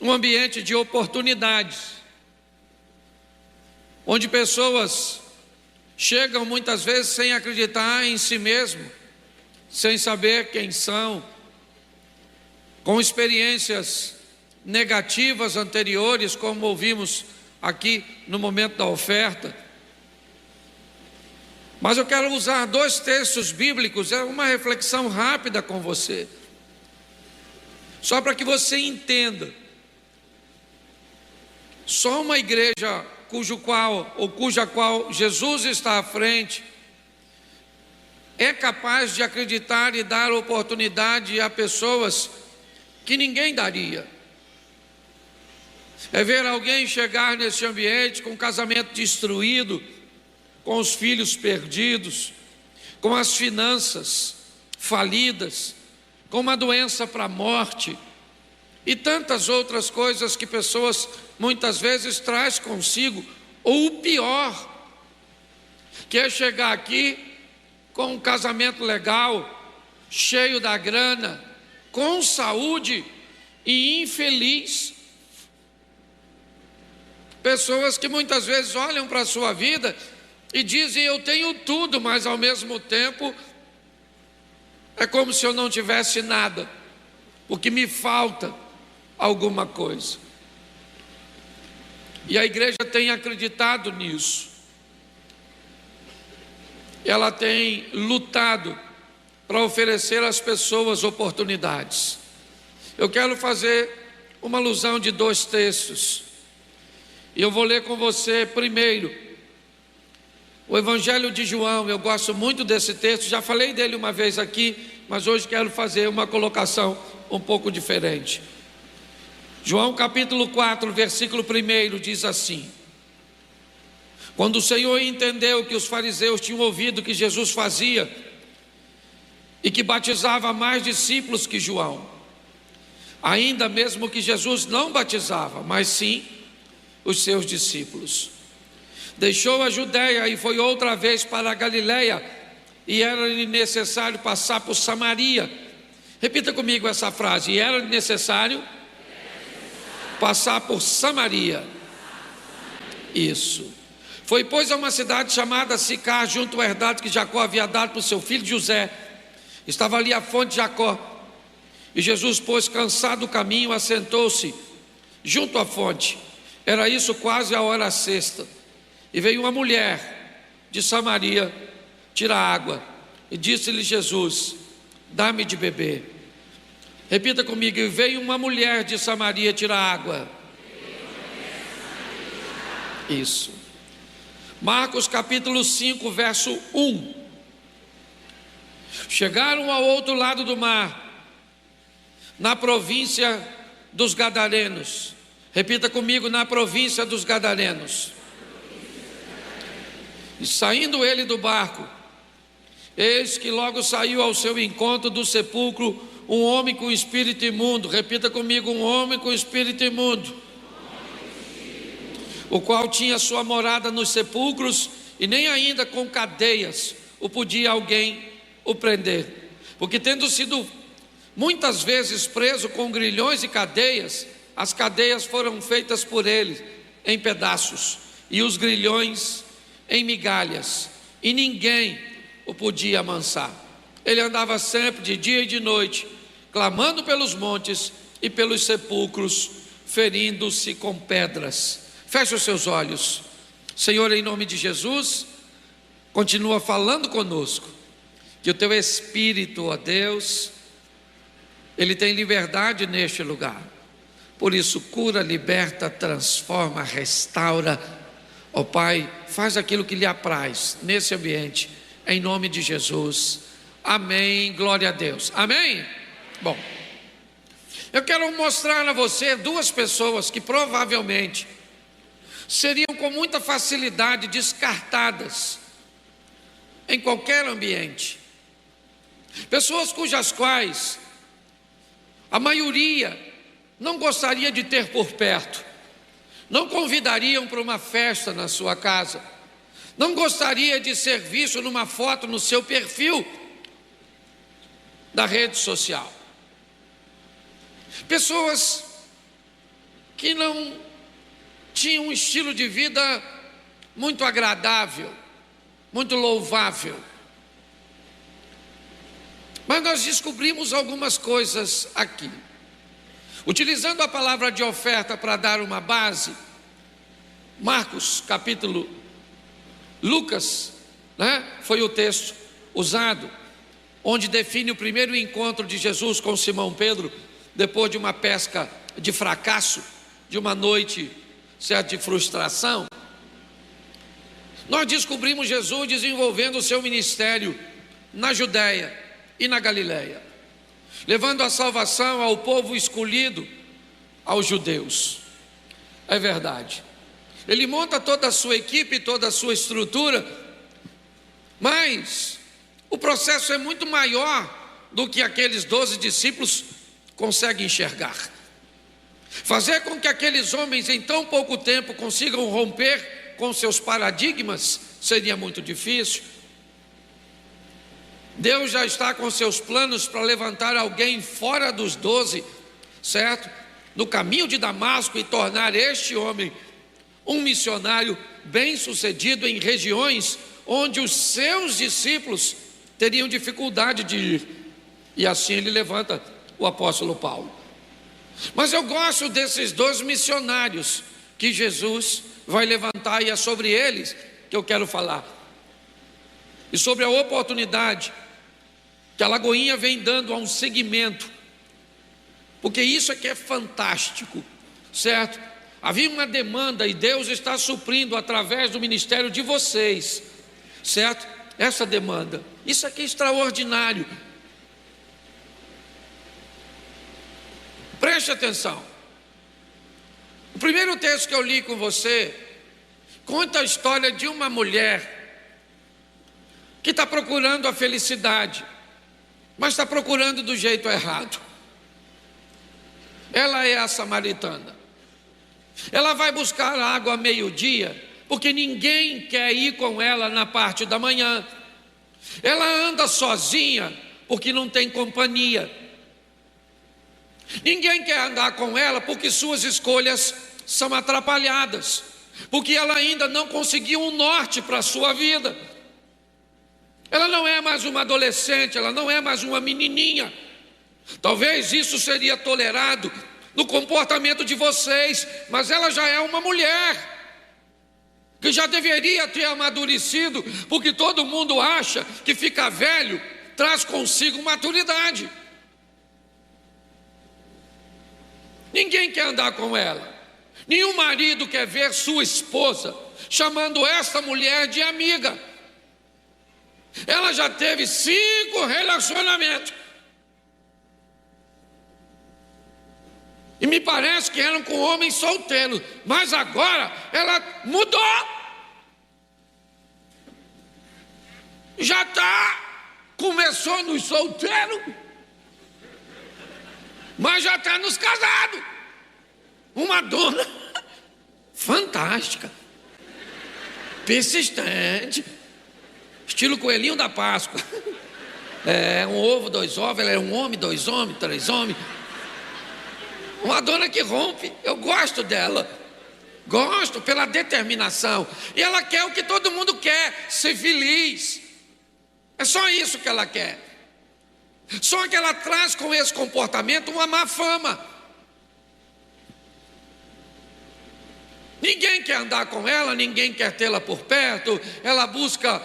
um ambiente de oportunidades, onde pessoas chegam muitas vezes sem acreditar em si mesmo, sem saber quem são, com experiências negativas anteriores, como ouvimos aqui no momento da oferta. Mas eu quero usar 2 textos bíblicos, é uma reflexão rápida com você, só para que você entenda. Só uma igreja cuja qual Jesus está à frente é capaz de acreditar e dar oportunidade a pessoas que ninguém daria. É ver alguém chegar nesse ambiente com o casamento destruído, com os filhos perdidos, com as finanças falidas, com uma doença para a morte e tantas outras coisas que pessoas muitas vezes traz consigo, ou o pior, que é chegar aqui com um casamento legal, cheio da grana, com saúde e infeliz. Pessoas que muitas vezes olham para a sua vida e dizem: eu tenho tudo, mas ao mesmo tempo é como se eu não tivesse nada, porque me falta alguma coisa. E a igreja tem acreditado nisso. Ela tem lutado para oferecer às pessoas oportunidades. Eu quero fazer uma alusão de 2 textos. E eu vou ler com você primeiro o Evangelho de João. Eu gosto muito desse texto, já falei dele uma vez aqui, mas hoje quero fazer uma colocação um pouco diferente. João capítulo 4, versículo 1 diz assim: quando o Senhor entendeu que os fariseus tinham ouvido que Jesus fazia e que batizava mais discípulos que João, ainda mesmo que Jesus não batizava, mas sim os seus discípulos, deixou a Judéia e foi outra vez para a Galiléia, e era-lhe necessário passar por Samaria. Repita comigo essa frase: e era necessário passar por Samaria. Isso. Foi, pois, a uma cidade chamada Sicar, junto à herdade que Jacó havia dado para o seu filho José. Estava ali a fonte de Jacó. E Jesus, pois, cansado do caminho, assentou-se. junto à fonte. Era isso quase a hora sexta. E veio uma mulher de Samaria tirar água. E disse-lhe Jesus: dá-me de beber. Repita comigo: e veio uma mulher de Samaria tirar água. Isso. Marcos capítulo 5, verso 1. Chegaram ao outro lado do mar, na província dos Gadarenos. Repita comigo: na província dos Gadarenos. E saindo ele do barco, eis que logo saiu ao seu encontro do sepulcro um homem com espírito imundo. Repita comigo: um homem com espírito imundo, o qual tinha sua morada nos sepulcros, e nem ainda com cadeias o podia alguém o prender, porque tendo sido muitas vezes preso com grilhões e cadeias, as cadeias foram feitas por ele em pedaços, e os grilhões em migalhas, e ninguém o podia amansar. Ele andava sempre de dia e de noite, clamando pelos montes e pelos sepulcros, ferindo-se com pedras. Feche os seus olhos. Senhor, em nome de Jesus, continua falando conosco, que o teu Espírito, ó Deus, ele tem liberdade neste lugar. Por isso, cura, liberta, transforma, restaura. Ó Pai, faz aquilo que lhe apraz nesse ambiente, em nome de Jesus. Amém, glória a Deus. Amém? Bom, eu quero mostrar a você duas pessoas que provavelmente seriam com muita facilidade descartadas em qualquer ambiente. Pessoas cujas quais a maioria não gostaria de ter por perto, não convidariam para uma festa na sua casa, não gostaria de ser visto numa foto no seu perfil da rede social. Pessoas que não tinham um estilo de vida muito agradável, muito louvável. Mas nós descobrimos algumas coisas aqui. Utilizando a palavra de oferta para dar uma base, Marcos capítulo, Lucas, foi o texto usado, onde define o primeiro encontro de Jesus com Simão Pedro, depois de uma pesca de fracasso, de uma noite certo, de frustração. Nós descobrimos Jesus desenvolvendo o seu ministério na Judéia e na Galileia, levando a salvação ao povo escolhido, aos judeus. É verdade, ele monta toda a sua equipe, toda a sua estrutura, mas o processo é muito maior do que aqueles 12 discípulos conseguem enxergar. Fazer com que aqueles homens em tão pouco tempo consigam romper com seus paradigmas seria muito difícil. Deus já está com seus planos para levantar alguém fora dos 12, certo? No caminho de Damasco, e tornar este homem um missionário bem-sucedido em regiões onde os seus discípulos teriam dificuldade de ir. E assim ele levanta o apóstolo Paulo. Mas eu gosto desses dois missionários que Jesus vai levantar, e é sobre eles que eu quero falar. E sobre a oportunidade que a Lagoinha vem dando a um segmento, porque isso é que é fantástico, certo? Havia uma demanda e Deus está suprindo através do ministério de vocês, certo? Essa demanda, isso aqui é extraordinário. Preste atenção. O primeiro texto que eu li com você conta a história de uma mulher que está procurando a felicidade, mas está procurando do jeito errado. Ela é a samaritana. Ela vai buscar água ao meio-dia, porque ninguém quer ir com ela na parte da manhã. Ela anda sozinha, porque não tem companhia. Ninguém quer andar com ela, porque suas escolhas são atrapalhadas, porque ela ainda não conseguiu um norte para a sua vida. Ela não é mais uma adolescente, ela não é mais uma menininha. Talvez isso seria tolerado no comportamento de vocês, mas ela já é uma mulher que já deveria ter amadurecido, porque todo mundo acha que ficar velho traz consigo maturidade. Ninguém quer andar com ela. Nenhum marido quer ver sua esposa chamando essa mulher de amiga. Ela já teve 5 relacionamentos. E me parece que eram com homens solteiros. Mas agora ela mudou. Já começou nos solteiros, mas já está nos casados. Uma dona fantástica, persistente, estilo coelhinho da Páscoa. É um ovo, 2 ovos, ela é um homem, 2 homens, 3 homens. Uma dona que rompe. Eu gosto dela, gosto pela determinação. E ela quer o que todo mundo quer, ser feliz. É só isso que ela quer. Só que ela traz com esse comportamento uma má fama. Ninguém quer andar com ela, ninguém quer tê-la por perto. Ela busca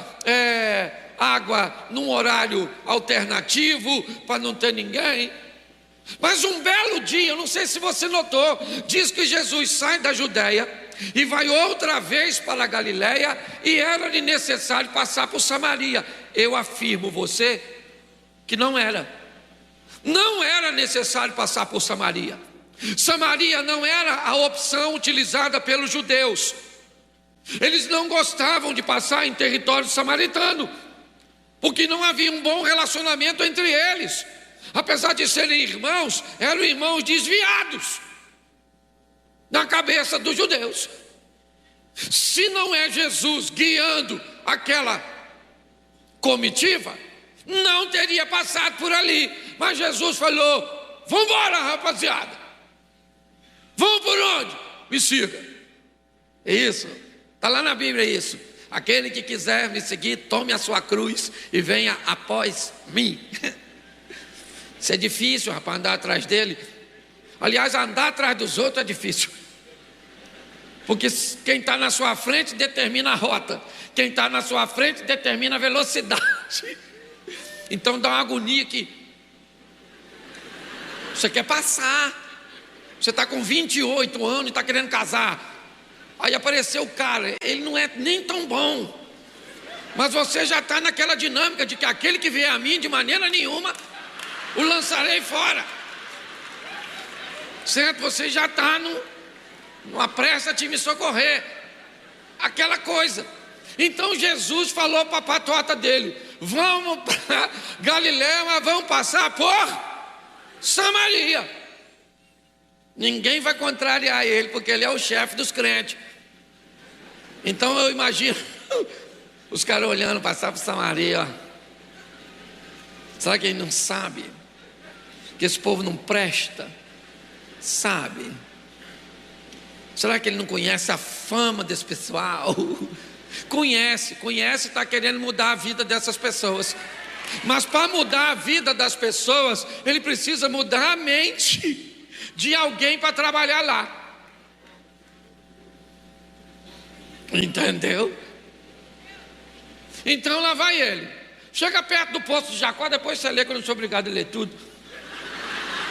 água num horário alternativo para não ter ninguém. Mas um belo dia, eu não sei se você notou, diz que Jesus sai da Judéia e vai outra vez para a Galiléia, e era necessário passar por Samaria. Eu afirmo você que não era necessário passar por Samaria. Samaria não era a opção utilizada pelos judeus. Eles não gostavam de passar em território samaritano, porque não havia um bom relacionamento entre eles. Apesar de serem irmãos, eram irmãos desviados na cabeça dos judeus. Se não é Jesus guiando aquela comitiva, não teria passado por ali. Mas Jesus falou: vamos embora, rapaziada. Vamos por onde? Me siga. É isso, está lá na Bíblia isso. Aquele que quiser me seguir, tome a sua cruz e venha após mim. Isso é difícil, rapaz, andar atrás dele. Aliás, andar atrás dos outros é difícil, porque quem está na sua frente determina a rota, quem está na sua frente determina a velocidade. Então dá uma agonia que você quer passar. Você está com 28 anos e está querendo casar. Aí apareceu o cara, ele não é nem tão bom, mas você já está naquela dinâmica de que aquele que vier a mim, de maneira nenhuma o lançarei fora. Certo? Você já está numa pressa de me socorrer. Aquela coisa. Então Jesus falou para a patota dele: vamos para Galiléia, mas vamos passar por Samaria. Ninguém vai contrariar ele, porque ele é o chefe dos crentes. Então eu imagino os caras olhando passar por Samaria, ó. Será que ele não sabe que esse povo não presta? Sabe? Será que ele não conhece a fama desse pessoal? Conhece, está querendo mudar a vida dessas pessoas. Mas para mudar a vida das pessoas, ele precisa mudar a mente de alguém para trabalhar lá. Entendeu? Então lá vai ele. Chega perto do poço de Jacó, depois você lê, que eu não sou obrigado a ler tudo.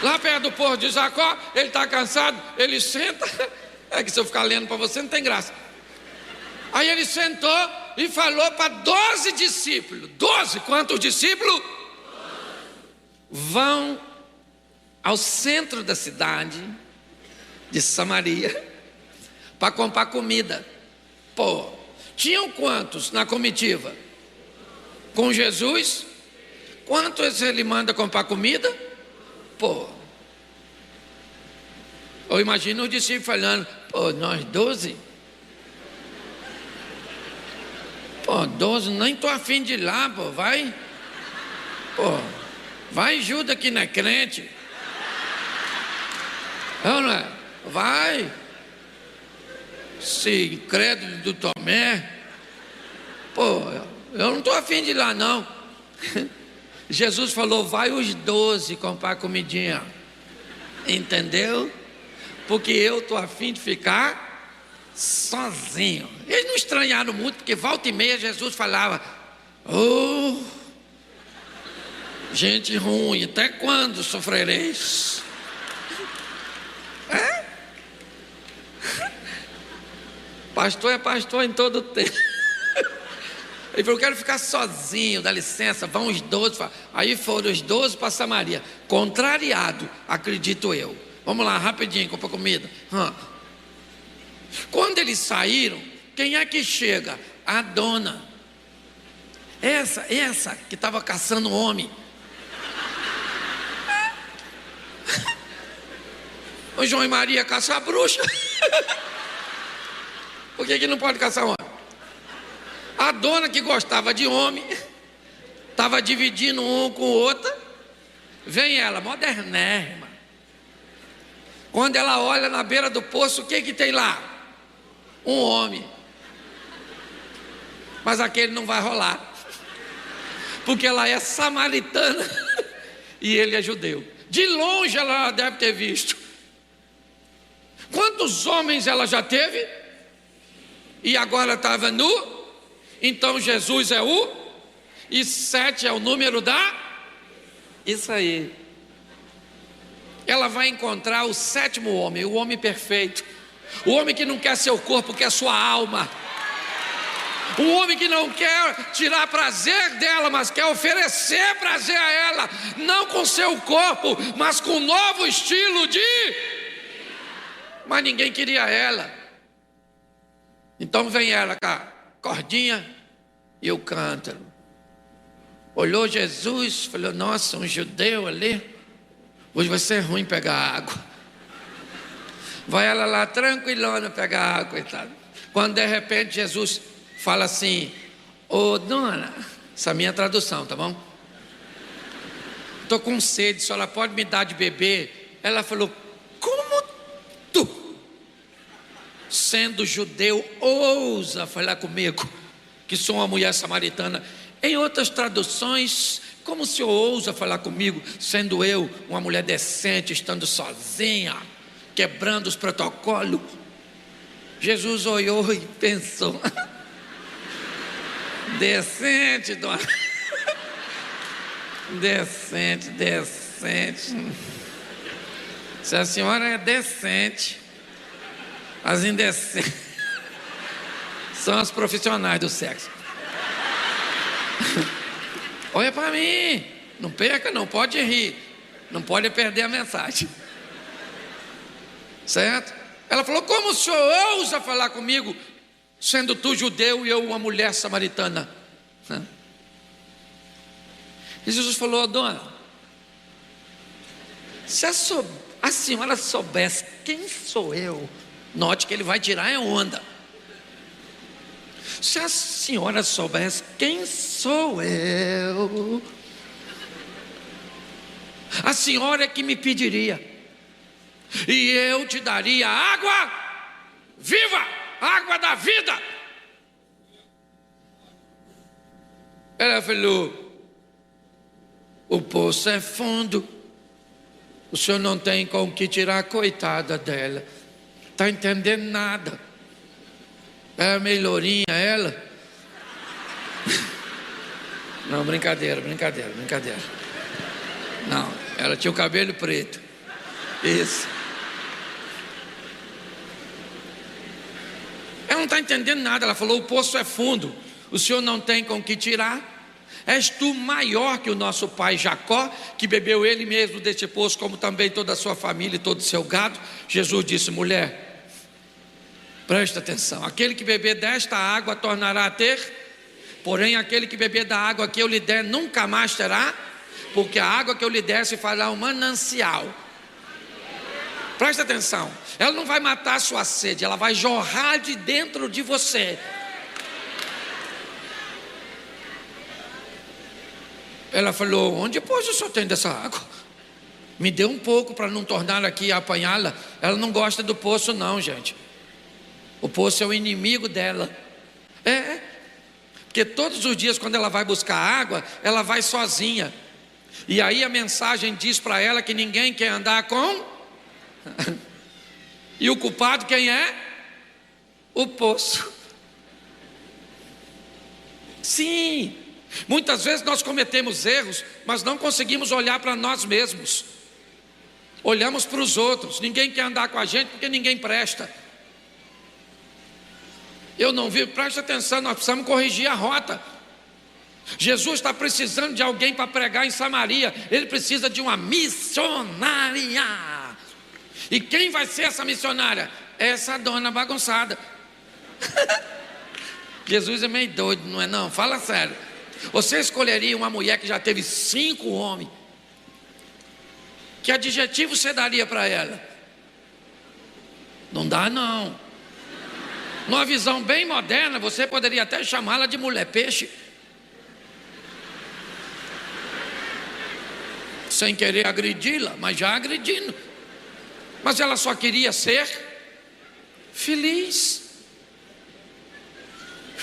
Lá perto do poço de Jacó, ele está cansado, ele senta. É que se eu ficar lendo para você não tem graça. Aí ele sentou e falou para 12 discípulos. 12, quantos discípulos? 12. Vão ao centro da cidade de Samaria para comprar comida. Pô, tinham quantos na comitiva? Com Jesus? Quantos ele manda comprar comida? Pô, eu imagino os discípulos falando: pô, nós 12? Pô, 12, nem tô afim de ir lá, pô, vai. Pô, vai Judas que não é crente. Não é? Vai. Se incrédulo do Tomé. Pô, eu não tô afim de ir lá não. Jesus falou: vai os 12 comprar comidinha. Entendeu? porque eu estou a fim de ficar sozinho. Eles não estranharam muito, porque volta e meia Jesus falava: oh, gente ruim, até quando sofrereis? Pastor é pastor em todo o tempo. Ele falou: eu quero ficar sozinho, dá licença. Vão os 12. Aí foram os 12 para Samaria. Contrariado, acredito eu. Vamos lá, rapidinho, comprar comida. Quando eles saíram, quem é que chega? A dona. Essa que estava caçando homem. O João e Maria caçam a bruxa. Por que não pode caçar homem? A dona que gostava de homem estava dividindo um com o outro. Vem ela, modernérrima. Quando ela olha na beira do poço, o que tem lá? Um homem. Mas aquele não vai rolar, porque ela é samaritana e ele é judeu. De longe ela deve ter visto. Quantos homens ela já teve? E agora estava nu. Então Jesus é o, e 7 é o número da, isso aí. Ela vai encontrar o 7º homem, o homem perfeito. O homem que não quer seu corpo, quer sua alma. O homem que não quer tirar prazer dela, mas quer oferecer prazer a ela. Não com seu corpo, mas com um novo estilo de... Mas ninguém queria ela. Então vem ela com a cordinha e o cântaro. Olhou Jesus, falou: nossa, um judeu ali, hoje vai ser ruim pegar água. Vai ela lá tranquilona pegar água, coitada. Quando de repente Jesus fala assim: ô dona, essa é a minha tradução, tá bom? Estou com sede, a senhora pode me dar de beber? Ela falou: como tu, sendo judeu, ousa falar comigo, que sou uma mulher samaritana? Em outras traduções, como o senhor ousa falar comigo, sendo eu uma mulher decente, estando sozinha, quebrando os protocolos? Jesus olhou e pensou: decente, dona. Decente. Se a senhora é decente, as indecentes são as profissionais do sexo. Olha para mim, não perca, não pode rir, não pode perder a mensagem, certo? Ela falou: como o senhor ousa falar comigo, sendo tu judeu e eu uma mulher samaritana? E Jesus falou: oh, dona, se a senhora soubesse quem sou eu, note que ele vai tirar a onda. Se a senhora soubesse quem sou eu, a senhora é que me pediria, e eu te daria água viva, água da vida. Ela falou: o poço é fundo, o senhor não tem com o que tirar, coitada dela, está entendendo nada. É meio lourinha ela. Não, brincadeira. Não, ela tinha o cabelo preto. Isso. Ela não está entendendo nada. Ela falou: o poço é fundo, o senhor não tem com que tirar. És tu maior que o nosso pai Jacó, que bebeu ele mesmo deste poço, como também toda a sua família e todo o seu gado? Jesus disse: mulher, presta atenção, aquele que beber desta água tornará a ter, porém aquele que beber da água que eu lhe der nunca mais terá, porque a água que eu lhe der se fará um manancial. Presta atenção, ela não vai matar a sua sede, ela vai jorrar de dentro de você. Ela falou: onde depois o senhor tem dessa água? Me dê um pouco para não tornar aqui a apanhá-la. Ela não gosta do poço não, gente. O poço é o inimigo dela. Porque todos os dias quando ela vai buscar água, ela vai sozinha. E aí a mensagem diz para ela que ninguém quer andar com E o culpado quem é? O poço. Sim, muitas vezes nós cometemos erros, mas não conseguimos olhar para nós mesmos. Olhamos para os outros. Ninguém quer andar com a gente porque ninguém presta. Eu não vi, preste atenção, nós precisamos corrigir a rota. Jesus está precisando de alguém para pregar em Samaria. Ele precisa de uma missionária. E quem vai ser essa missionária? Essa dona bagunçada. Jesus é meio doido, não é não? Fala sério. Você escolheria uma mulher que já teve 5 homens? Que adjetivo você daria para ela? Não dá não. Numa visão bem moderna, você poderia até chamá-la de mulher peixe. Sem querer agredi-la, mas já agredindo. Mas ela só queria ser feliz.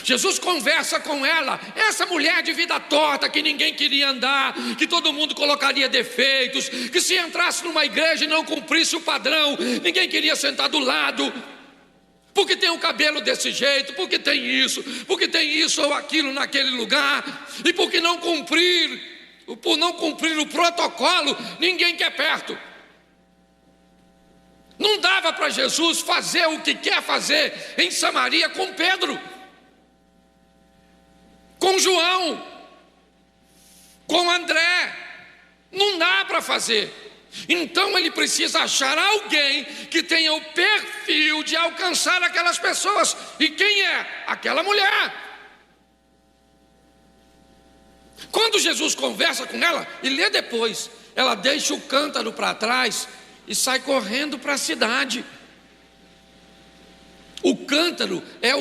Jesus conversa com ela, essa mulher de vida torta, que ninguém queria andar, que todo mundo colocaria defeitos, que se entrasse numa igreja e não cumprisse o padrão, ninguém queria sentar do lado, porque tem o cabelo desse jeito, porque tem isso ou aquilo naquele lugar, e por não cumprir o protocolo, ninguém quer perto. Não dava para Jesus fazer o que quer fazer em Samaria com Pedro, com João, com André. Não dá para fazer. Então ele precisa achar alguém que tenha o perfil de alcançar aquelas pessoas. E quem é? Aquela mulher. Quando Jesus conversa com ela, e lê depois, ela deixa o cântaro para trás e sai correndo para a cidade. O cântaro é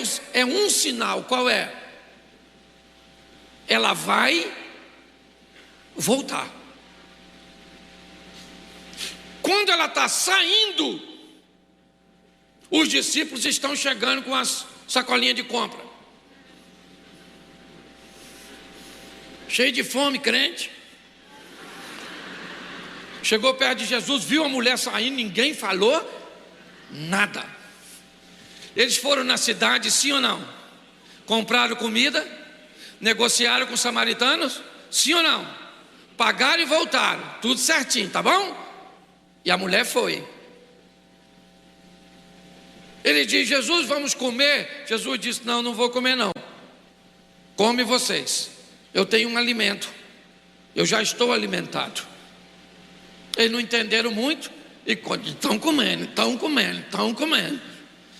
um sinal. Qual é? Ela vai voltar. Quando ela está saindo, os discípulos estão chegando com as sacolinhas de compra, cheio de fome, crente. Chegou perto de Jesus, viu a mulher saindo, ninguém falou nada. Eles foram na cidade, sim ou não? Compraram comida, negociaram com os samaritanos, sim ou não? Pagaram e voltaram, tudo certinho, tá bom? E a mulher foi. Ele diz: Jesus, vamos comer. Jesus disse: não, não vou comer não. Come vocês, eu tenho um alimento, eu já estou alimentado. Eles não entenderam muito e estão comendo.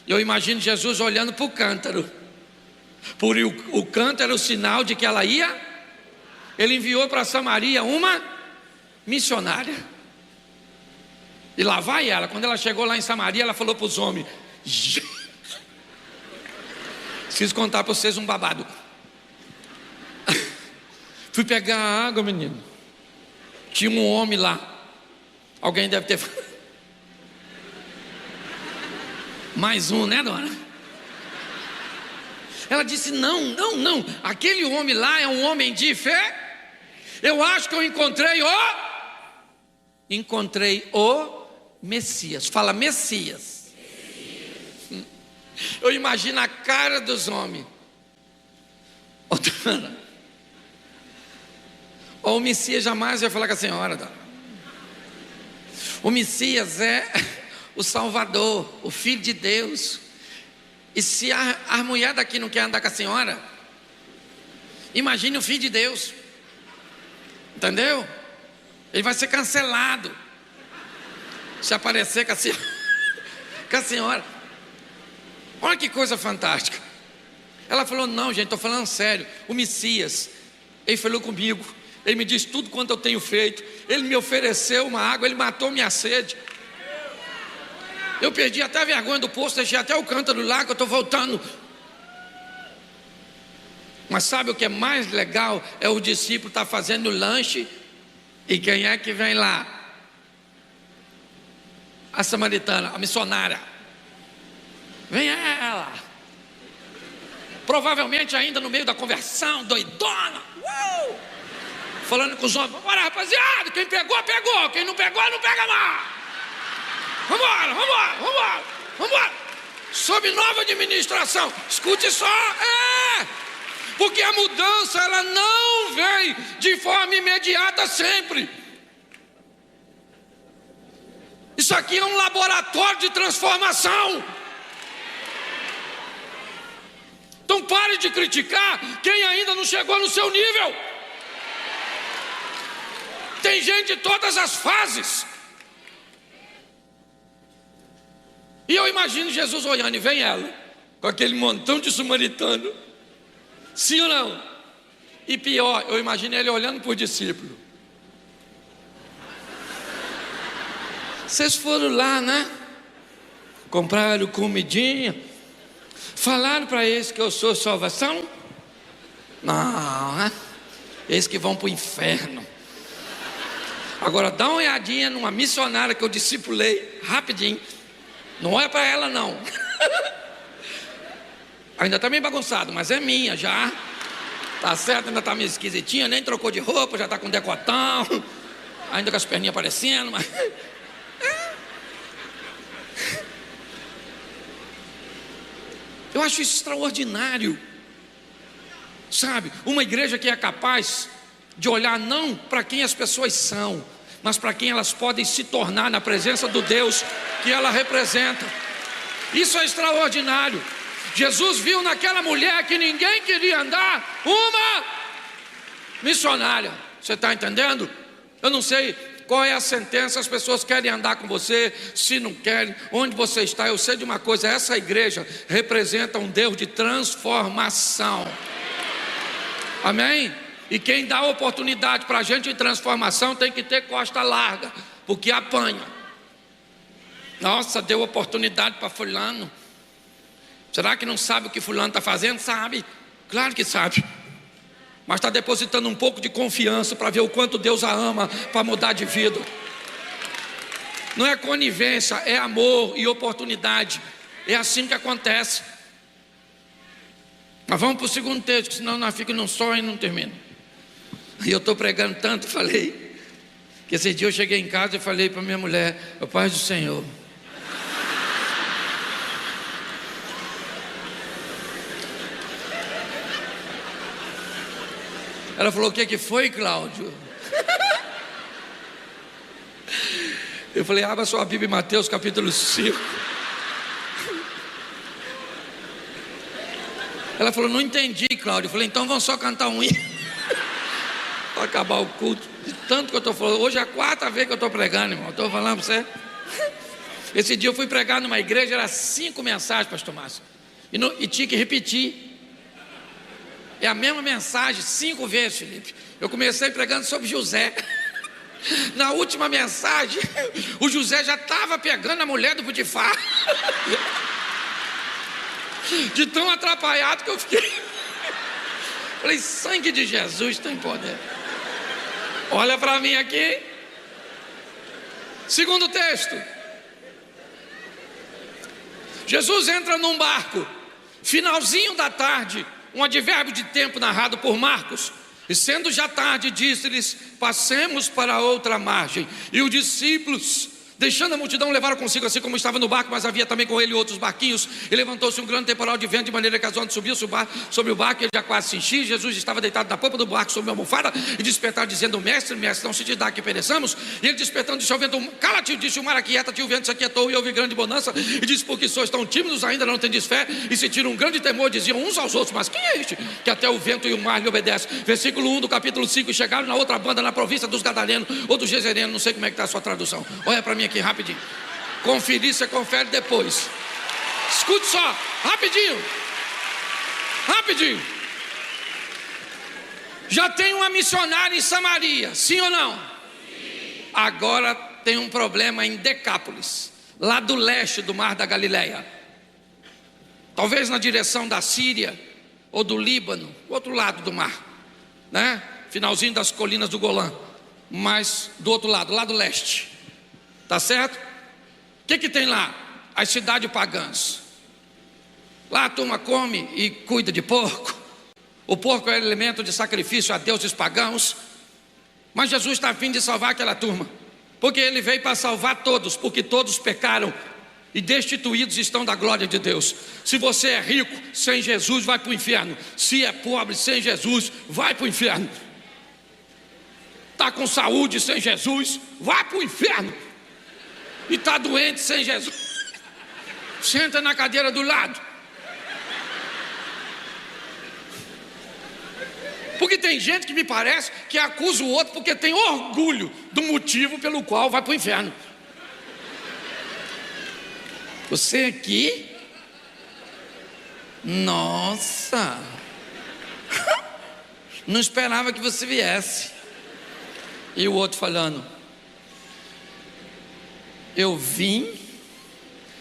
Eu imagino Jesus olhando para o cântaro, por o cântaro era o sinal de que ela ia. Ele enviou para Samaria uma missionária. E lá vai ela. Quando ela chegou lá em Samaria, ela falou para os homens: preciso contar para vocês um babado. Fui pegar a água, menino. Tinha um homem lá. Alguém deve ter. Mais um, né, dona? Ela disse: não. Aquele homem lá é um homem de fé. Eu acho que eu encontrei o Messias. Fala Messias. Eu imagino a cara dos homens. O Messias jamais vai falar com a senhora. O Messias é o Salvador, o Filho de Deus. E se a mulher daqui não quer andar com a senhora, imagine o Filho de Deus. Entendeu? Ele vai ser cancelado se aparecer com a senhora. Olha que coisa fantástica. Ela falou: não, gente, estou falando sério. O Messias, ele falou comigo, ele me disse tudo quanto eu tenho feito, ele me ofereceu uma água, ele matou minha sede. Eu perdi até a vergonha do poço, deixei até o cântaro lá, que eu estou voltando. Mas sabe o que é mais legal? É o discípulo estar fazendo lanche, e quem é que vem lá? A samaritana, a missionária. Vem ela. Provavelmente ainda no meio da conversão, doidona. Falando com os homens: bora, rapaziada, quem pegou, pegou. Quem não pegou, não pega mais. Vambora. Vamos embora. Sob nova administração. Escute só. Porque a mudança, ela não vem de forma imediata sempre. Isso aqui é um laboratório de transformação. Então pare de criticar quem ainda não chegou no seu nível. Tem gente de todas as fases. E eu imagino Jesus olhando, e vem ela, com aquele montão de samaritano. Sim ou não? E pior, eu imagino ele olhando para o discípulo. Vocês foram lá, né? Compraram comidinha. Falaram para eles que eu sou salvação? Não, né? Eles que vão para o inferno. Agora dá uma olhadinha numa missionária que eu discipulei rapidinho. Não é para ela não. Ainda está meio bagunçado, mas é minha já. Tá certo, ainda está meio esquisitinha, nem trocou de roupa, já está com decotão. Ainda com as perninhas aparecendo, mas... Eu acho isso extraordinário. Sabe, uma igreja que é capaz de olhar não para quem as pessoas são, mas para quem elas podem se tornar na presença do Deus que ela representa. Isso é extraordinário. Jesus viu naquela mulher que ninguém queria andar, uma missionária. Você está entendendo? Eu não sei qual é a sentença, as pessoas querem andar com você, se não querem, onde você está. Eu sei de uma coisa, essa igreja representa um Deus de transformação. Amém? E quem dá oportunidade para a gente em transformação tem que ter costa larga, porque apanha. Nossa, deu oportunidade para fulano. Será que não sabe o que fulano está fazendo? Sabe, claro que sabe. Mas está depositando um pouco de confiança para ver o quanto Deus a ama, para mudar de vida. Não é conivência, é amor e oportunidade. É assim que acontece. Mas vamos para o segundo texto, senão nós ficamos num sonho e não termina. E eu estou pregando tanto, falei, que esse dia eu cheguei em casa e falei para minha mulher: a paz do Senhor. Ela falou: o que foi, Cláudio? Eu falei: abra sua Bíblia em Mateus capítulo 5. Ela falou: não entendi, Cláudio. Eu falei: então vamos só cantar um hino para acabar o culto. De tanto que eu estou falando, hoje é a 4ª vez que eu estou pregando, irmão. Estou falando para você. Esse dia eu fui pregar numa igreja, era 5 mensagens, pastor Márcio, e tinha que repetir. É a mesma mensagem 5 vezes, Felipe. Eu comecei pregando sobre José. Na última mensagem, o José já estava pegando a mulher do Potifar. De tão atrapalhado que eu fiquei. Falei: sangue de Jesus tem poder. Olha para mim aqui. Segundo texto. Jesus entra num barco, finalzinho da tarde. Um advérbio de tempo narrado por Marcos. E sendo já tarde, disse-lhes: passemos para outra margem. E os discípulos, deixando a multidão, levaram consigo, assim como estava no barco, mas havia também com ele outros barquinhos. E levantou-se um grande temporal de vento, de maneira que as ondas subiam sobre o barco, e ele já quase se enchia. Jesus estava deitado na popa do barco, sob uma almofada, e despertaram, dizendo: mestre, não se te dá que pereçamos? E ele despertando, disse ao vento: cala-te, disse o mar: aquieta-te. O vento se aquietou, e houve grande bonança. E disse: porque sois tão tímidos, ainda não tendes fé? E sentiram um grande temor, diziam uns aos outros: mas quem é este que até o vento e o mar lhe obedecem? Versículo 1 do capítulo 5. E chegaram na outra banda, na província dos Gadarenos, ou dos Gezerenos, não sei como é que está a sua tradução. Olha para mim aqui rapidinho. Conferir, você confere depois. Escute só, rapidinho. Já tem uma missionária em Samaria, sim ou não? Sim. Agora tem um problema em Decápolis, lá do leste do mar da Galileia. Talvez na direção da Síria ou do Líbano, outro lado do mar, né? Finalzinho das colinas do Golã, mas do outro lado, lá do leste. Tá certo? O que tem lá? As cidades pagãs. Lá a turma come e cuida de porco. O porco é elemento de sacrifício a deuses pagãos. Mas Jesus está a fim de salvar aquela turma, porque ele veio para salvar todos, porque todos pecaram e destituídos estão da glória de Deus. Se você é rico, sem Jesus vai para o inferno. Se é pobre, sem Jesus, vai para o inferno. Está com saúde sem Jesus, vai para o inferno. E está doente sem Jesus, senta na cadeira do lado. Porque tem gente que me parece que acusa o outro porque tem orgulho do motivo pelo qual vai para o inferno. Você aqui? Nossa, não esperava que você viesse. E o outro falando: eu vim,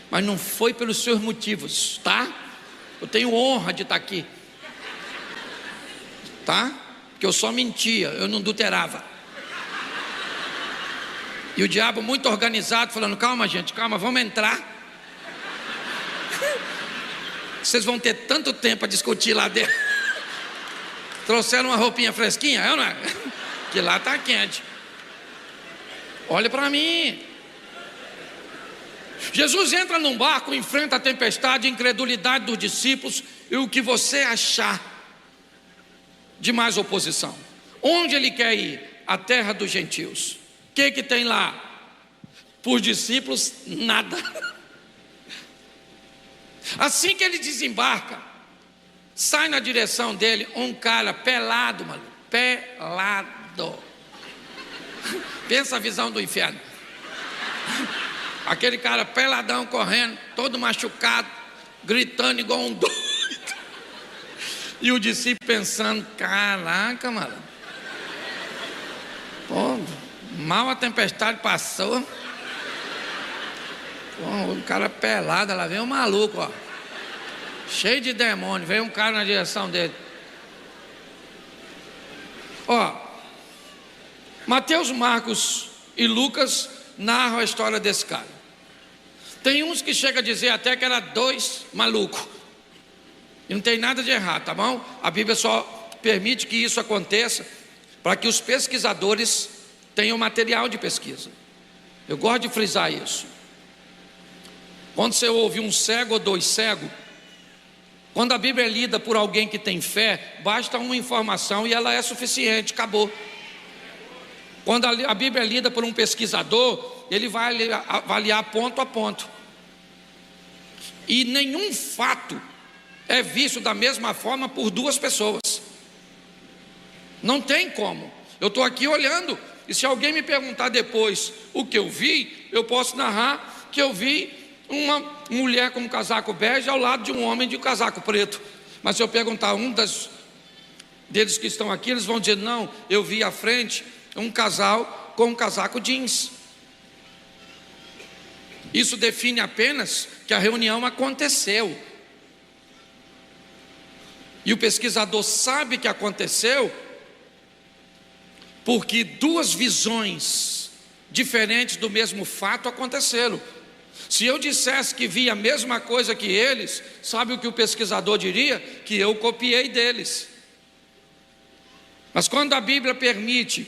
mas não foi pelos seus motivos, tá? Eu tenho honra de estar aqui, tá? Porque eu só mentia, eu não adulterava. E o diabo muito organizado falando: calma gente, calma, vamos entrar. Vocês vão ter tanto tempo para discutir lá dentro. Trouxeram uma roupinha fresquinha, eu não é? Que lá está quente. Olha para mim. Jesus entra num barco, enfrenta a tempestade, a incredulidade dos discípulos e o que você achar de mais oposição. Onde ele quer ir? A terra dos gentios. O que tem lá? Por discípulos, nada. Assim que ele desembarca, sai na direção dele um cara pelado, maluco, pelado. Pensa a visão do inferno. Aquele cara peladão correndo, todo machucado, gritando igual um doido. E o discípulo pensando: caraca, mano. Pô, mal a tempestade passou. Pô, o cara pelado, lá vem um maluco, ó, cheio de demônio. Veio um cara na direção dele. Ó, Mateus, Marcos e Lucas narram a história desse cara. Tem uns que chegam a dizer até que era dois malucos. E não tem nada de errado, tá bom? A Bíblia só permite que isso aconteça para que os pesquisadores tenham material de pesquisa. Eu gosto de frisar isso. Quando você ouve um cego ou dois cegos, quando a Bíblia é lida por alguém que tem fé, basta uma informação e ela é suficiente, acabou. Quando a Bíblia é lida por um pesquisador, ele vai avaliar ponto a ponto. E nenhum fato é visto da mesma forma por duas pessoas. Não tem como. Eu estou aqui olhando, e se alguém me perguntar depois o que eu vi, eu posso narrar que eu vi uma mulher com um casaco bege ao lado de um homem de casaco preto. Mas se eu perguntar deles que estão aqui, eles vão dizer: não, eu vi à frente um casal com um casaco jeans. Isso define apenas que a reunião aconteceu. E o pesquisador sabe que aconteceu porque duas visões diferentes do mesmo fato aconteceram. Se eu dissesse que vi a mesma coisa que eles, sabe o que o pesquisador diria? Que eu copiei deles. Mas quando a Bíblia permite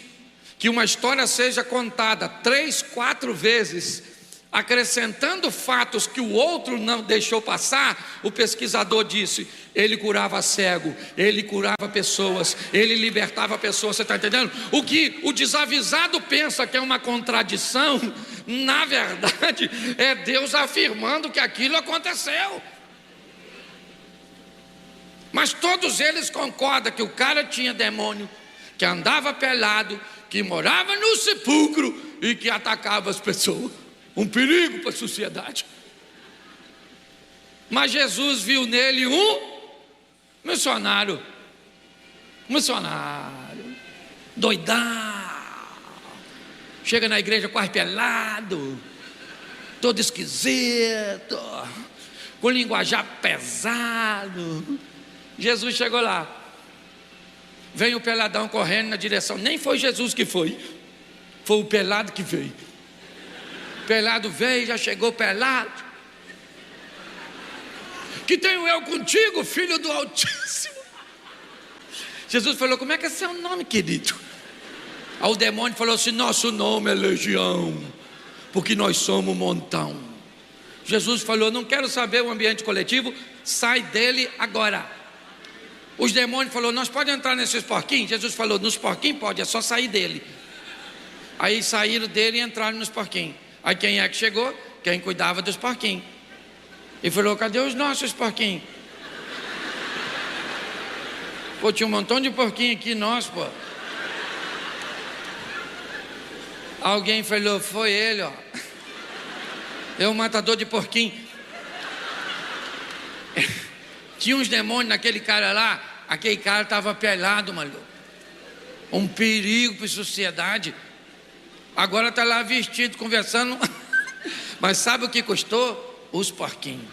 que uma história seja contada 3, 4 vezes, acrescentando fatos que o outro não deixou passar, o pesquisador disse: ele curava cego, ele curava pessoas, ele libertava pessoas. Você está entendendo? O que o desavisado pensa que é uma contradição, na verdade é Deus afirmando que aquilo aconteceu. Mas todos eles concordam que o cara tinha demônio, que andava pelado, que morava no sepulcro e que atacava as pessoas. Um perigo para a sociedade. Mas Jesus viu nele um missionário. Doidão. Chega na igreja quase pelado, todo esquisito, com linguajar pesado. Jesus chegou lá. Vem o peladão correndo na direção. Nem foi Jesus que foi o pelado que veio. O pelado veio, já chegou pelado. Que tenho eu contigo, filho do Altíssimo? Jesus falou: como é que é seu nome, querido? Aí o demônio falou assim: nosso nome é Legião, porque nós somos um montão. Jesus falou: não quero saber o ambiente coletivo, sai dele agora. Os demônios falaram: nós podemos entrar nesses porquinhos? Jesus falou: nos porquinhos pode, é só sair dele. Aí saíram dele e entraram nos porquinhos. Aí quem é que chegou? Quem cuidava dos porquinhos. E falou: cadê os nossos porquinhos? Pô, tinha um montão de porquinho aqui, nós, pô. Alguém falou: foi ele, ó. É um matador de porquinho. Tinha uns demônios naquele cara lá. Aquele cara estava pelado, maluco. Um perigo para a sociedade. Agora está lá vestido, conversando. Mas sabe o que custou? Os porquinhos.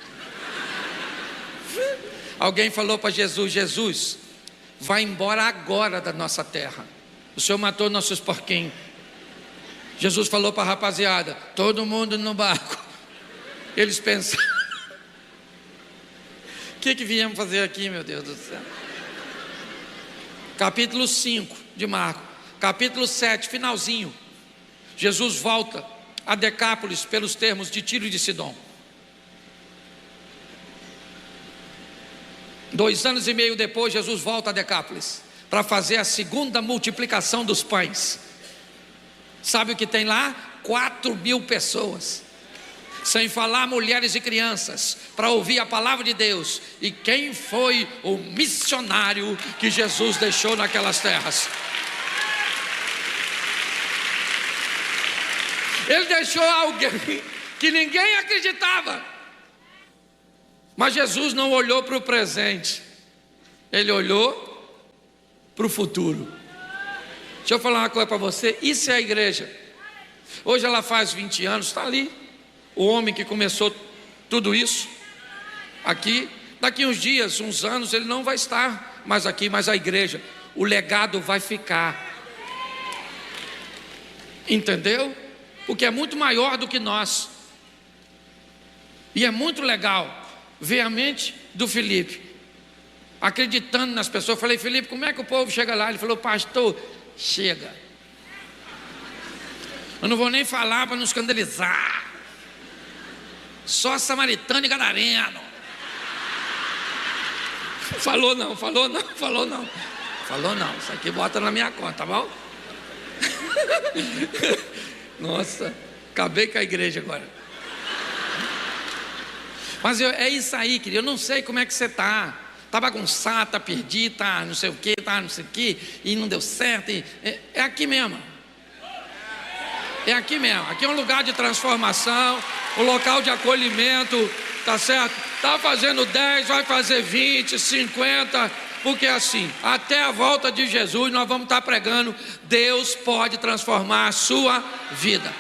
Alguém falou para Jesus: Jesus, vai embora agora da nossa terra. O Senhor matou nossos porquinhos. Jesus falou para a rapaziada: todo mundo no barco. Eles pensaram: o que viemos fazer aqui, meu Deus do céu? Capítulo 5 de Marcos, capítulo 7, finalzinho. Jesus volta a Decápolis pelos termos de Tiro e de Sidom. 2 anos e meio depois, Jesus volta a Decápolis para fazer a segunda multiplicação dos pães. Sabe o que tem lá? 4.000 pessoas, sem falar mulheres e crianças, para ouvir a palavra de Deus. E quem foi o missionário que Jesus deixou naquelas terras? Ele deixou alguém que ninguém acreditava. Mas Jesus não olhou para o presente, ele olhou para o futuro. Deixa eu falar uma coisa para você: isso é a igreja. Hoje ela faz 20 anos, está ali o homem que começou tudo isso aqui. Daqui uns dias, uns anos, ele não vai estar mais aqui, mas a igreja, o legado vai ficar. Entendeu? Porque é muito maior do que nós. E é muito legal ver a mente do Felipe acreditando nas pessoas. Eu falei: Felipe, como é que o povo chega lá? Ele falou: pastor, chega. Eu não vou nem falar para não escandalizar. Só samaritano e gadareno. Falou não. Isso aqui bota na minha conta, tá bom? Nossa, acabei com a igreja agora. Mas é isso aí, querido. Eu não sei como é que você está. Está bagunçado, está perdido, está não sei o que, está não sei o que, e não deu certo. É aqui mesmo. É aqui mesmo. Aqui é um lugar de transformação, um local de acolhimento, tá certo? Está fazendo 10, vai fazer 20, 50, porque assim, até a volta de Jesus nós vamos estar pregando: Deus pode transformar a sua vida.